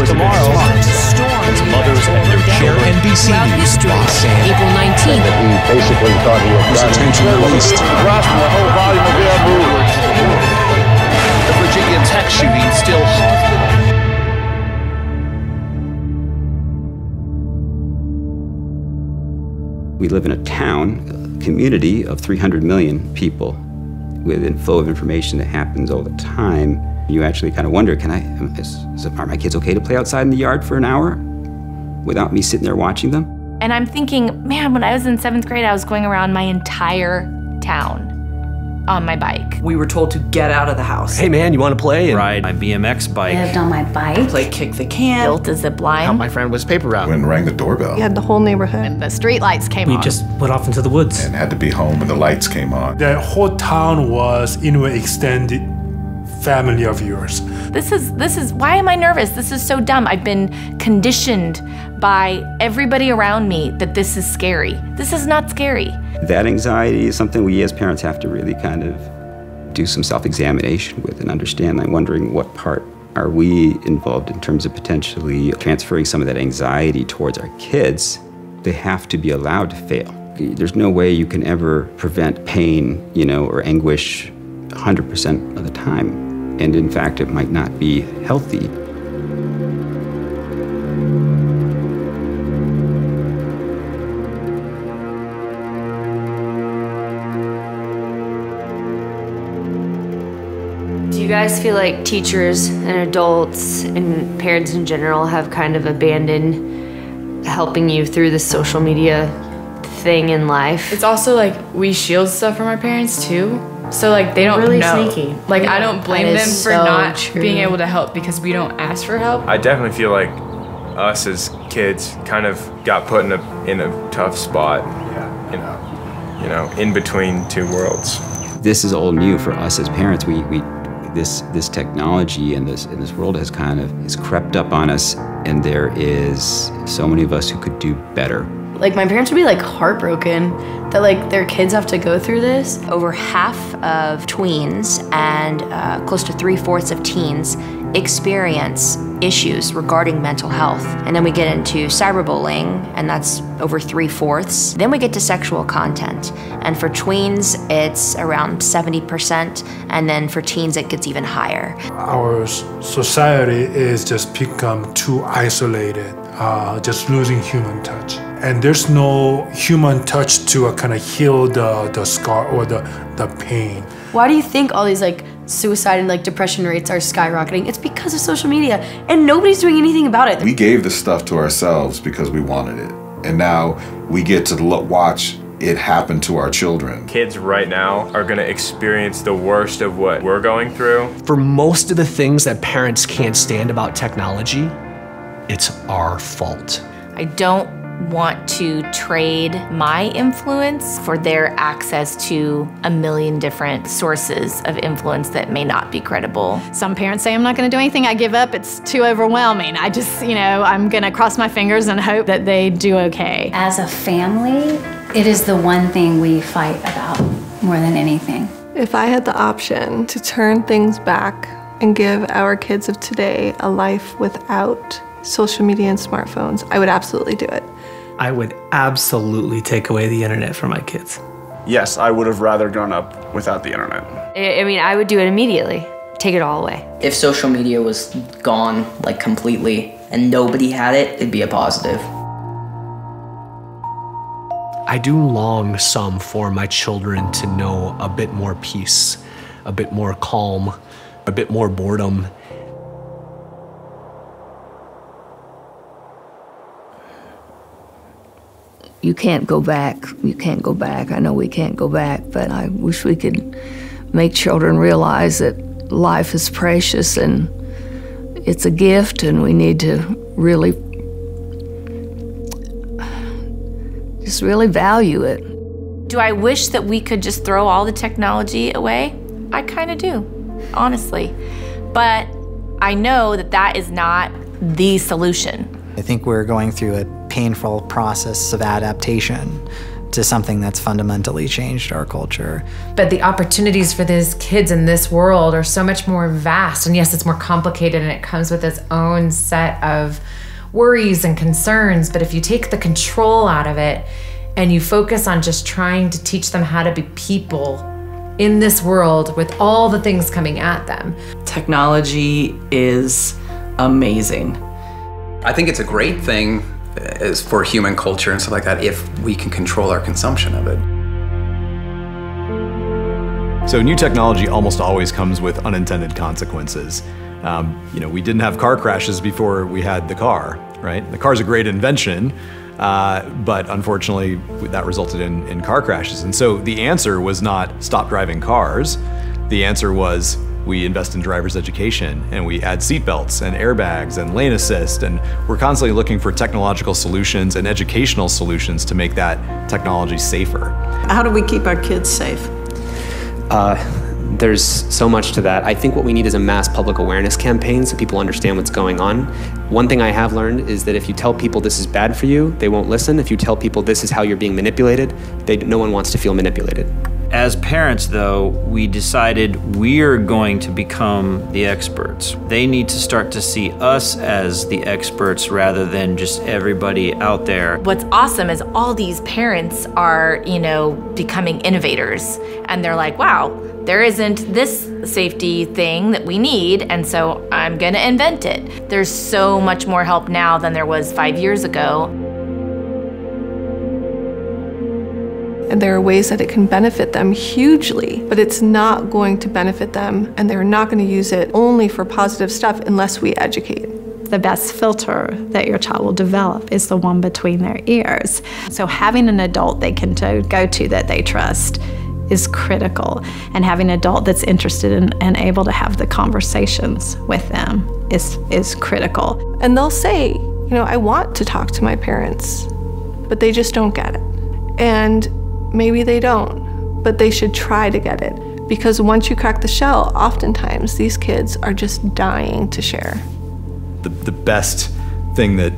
Speaker 29: Tomorrow. Mothers and their children.
Speaker 28: NBC News, April 19th.
Speaker 26: We basically thought he was
Speaker 29: attention released.
Speaker 26: Grasping the whole volume of their movement.
Speaker 29: The Virginia Tech shooting still
Speaker 17: We live in a town, a community of 300 million people with a flow of information that happens all the time. You actually kind of wonder, are my kids okay to play outside in the yard for an hour without me sitting there watching them?
Speaker 31: And I'm thinking, man, when I was in 7th grade, I was going around my entire town on my bike.
Speaker 25: We were told to get out of the house.
Speaker 6: Hey man, you want to play?
Speaker 21: Ride my BMX bike.
Speaker 4: Lived on my bike.
Speaker 25: Play kick the can.
Speaker 31: Built a zip line.
Speaker 19: Helped my friend with paper route.
Speaker 32: When rang the doorbell.
Speaker 12: You had the whole neighborhood.
Speaker 20: And the street lights came on.
Speaker 23: We just went off into the woods.
Speaker 32: And had to be home when the lights came on.
Speaker 33: The whole town was in an extended family of yours.
Speaker 31: This is, why am I nervous? This is so dumb. I've been conditioned by everybody around me that this is scary. This is not scary.
Speaker 17: That anxiety is something we as parents have to really kind of do some self-examination with and understand. I'm wondering what part are we involved in terms of potentially transferring some of that anxiety towards our kids. They have to be allowed to fail. There's no way you can ever prevent pain, you know, or anguish 100% of the time. And in fact, it might not be healthy.
Speaker 10: Do you guys feel like teachers and adults and parents in general have kind of abandoned helping you through the social media thing in life.
Speaker 1: It's also like we shield stuff from our parents too. So like they don't
Speaker 10: really
Speaker 1: know.
Speaker 10: Sneaky.
Speaker 1: Like I don't blame
Speaker 10: That
Speaker 1: them
Speaker 10: is
Speaker 1: for
Speaker 10: so
Speaker 1: not
Speaker 10: true.
Speaker 1: being able to help because we don't ask for help.
Speaker 2: I definitely feel like us as kids kind of got put in a tough spot. You know, in between two worlds.
Speaker 17: This is all new for us as parents. This technology and this world has crept up on us, and there is so many of us who could do better.
Speaker 3: Like my parents would be like heartbroken that like their kids have to go through this.
Speaker 10: Over half of tweens and close to 3/4 of teens experience issues regarding mental health. And then we get into cyberbullying, and that's over 3/4. Then we get to sexual content. And for tweens, it's around 70%. And then for teens, it gets even higher.
Speaker 33: Our society is just become too isolated, just losing human touch. And there's no human touch to kind of heal the scar or the pain.
Speaker 3: Why do you think all these like suicide and like depression rates are skyrocketing? It's because of social media, and nobody's doing anything about it.
Speaker 32: We gave the stuff to ourselves because we wanted it, and now we get to watch it happen to our children.
Speaker 2: Kids right now are gonna experience the worst of what we're going through.
Speaker 6: For most of the things that parents can't stand about technology, it's our fault.
Speaker 31: I don't want to trade my influence for their access to a million different sources of influence that may not be credible.
Speaker 20: Some parents say, I'm not gonna do anything, I give up, it's too overwhelming. I just, I'm gonna cross my fingers and hope that they do okay.
Speaker 5: As a family, it is the one thing we fight about more than anything.
Speaker 12: If I had the option to turn things back and give our kids of today a life without social media and smartphones, I would absolutely do it.
Speaker 23: I would absolutely take away the internet from my kids.
Speaker 11: Yes, I would have rather grown up without the internet.
Speaker 10: I mean, I would do it immediately. Take it all away.
Speaker 7: If social media was gone, like completely, and nobody had it, it'd be a positive.
Speaker 6: I do long some for my children to know a bit more peace, a bit more calm, a bit more boredom.
Speaker 8: You can't go back. You can't go back. I know we can't go back, but I wish we could make children realize that life is precious and it's a gift, and we need to really, just really value it.
Speaker 31: Do I wish that we could just throw all the technology away? I kind of do, honestly. But I know that that is not the solution.
Speaker 9: I think we're going through a painful process of adaptation to something that's fundamentally changed our culture.
Speaker 13: But the opportunities for these kids in this world are so much more vast. And yes, it's more complicated and it comes with its own set of worries and concerns. But if you take the control out of it and you focus on just trying to teach them how to be people in this world with all the things coming at them.
Speaker 14: Technology is amazing.
Speaker 16: I think it's a great thing as for human culture and stuff like that if we can control our consumption of it.
Speaker 18: So new technology almost always comes with unintended consequences. We didn't have car crashes before we had the car, right? The car's a great invention, but unfortunately that resulted in car crashes. And so the answer was not stop driving cars. The answer was we invest in driver's education, and we add seatbelts and airbags and lane assist, and we're constantly looking for technological solutions and educational solutions to make that technology safer.
Speaker 14: How do we keep our kids safe?
Speaker 24: There's so much to that. I think what we need is a mass public awareness campaign so people understand what's going on. One thing I have learned is that if you tell people this is bad for you, they won't listen. If you tell people this is how you're being manipulated, no one wants to feel manipulated.
Speaker 21: As parents, though, we decided we're going to become the experts. They need to start to see us as the experts rather than just everybody out there.
Speaker 31: What's awesome is all these parents are, becoming innovators. And they're like, wow, there isn't this safety thing that we need, and so I'm gonna invent it. There's so much more help now than there was 5 years ago.
Speaker 12: And there are ways that it can benefit them hugely, but it's not going to benefit them, and they're not going to use it only for positive stuff unless we educate.
Speaker 20: The best filter that your child will develop is the one between their ears. So having an adult they can go to that they trust is critical, and having an adult that's interested in and able to have the conversations with them is critical.
Speaker 12: And they'll say, you know, I want to talk to my parents, but they just don't get it. And maybe they don't, but they should try to get it. Because once you crack the shell, oftentimes these kids are just dying to share.
Speaker 18: The best thing that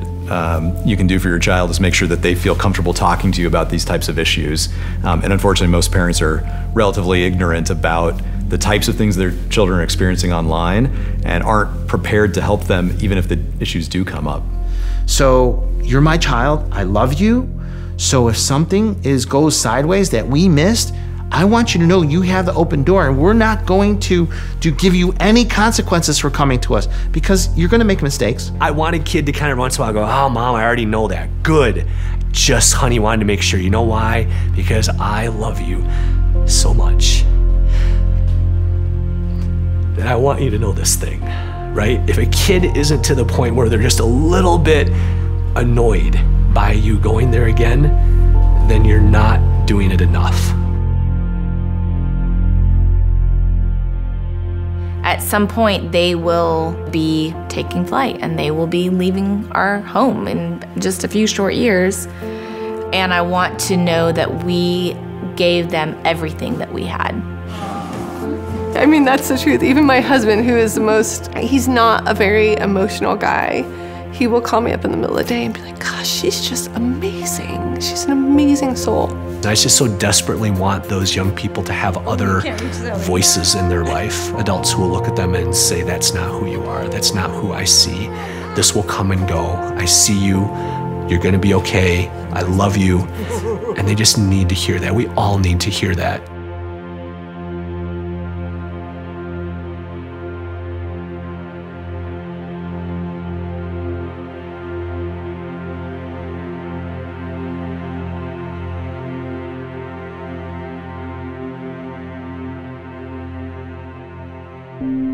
Speaker 18: you can do for your child is make sure that they feel comfortable talking to you about these types of issues. And unfortunately, most parents are relatively ignorant about the types of things their children are experiencing online and aren't prepared to help them even if the issues do come up.
Speaker 1: So you're my child, I love you. So if something goes sideways that we missed, I want you to know you have the open door, and we're not going to give you any consequences for coming to us, because you're gonna make mistakes.
Speaker 6: I want a kid to kind of once in a while go, oh, Mom, I already know that. Good. Just, honey, wanted to make sure. You know why? Because I love you so much that I want you to know this thing, right? If a kid isn't to the point where they're just a little bit annoyed by you going there again, then you're not doing it enough.
Speaker 31: At some point, they will be taking flight and they will be leaving our home in just a few short years. And I want to know that we gave them everything that we had.
Speaker 12: I mean, that's the truth. Even my husband, who is he's not a very emotional guy. He will call me up in the middle of the day and be like, gosh, she's just amazing. She's an amazing soul.
Speaker 6: I just so desperately want those young people to have other voices in their life, adults who will look at them and say, that's not who you are, that's not who I see. This will come and go. I see you, you're gonna be okay, I love you. And they just need to hear that. We all need to hear that.
Speaker 4: Thank you.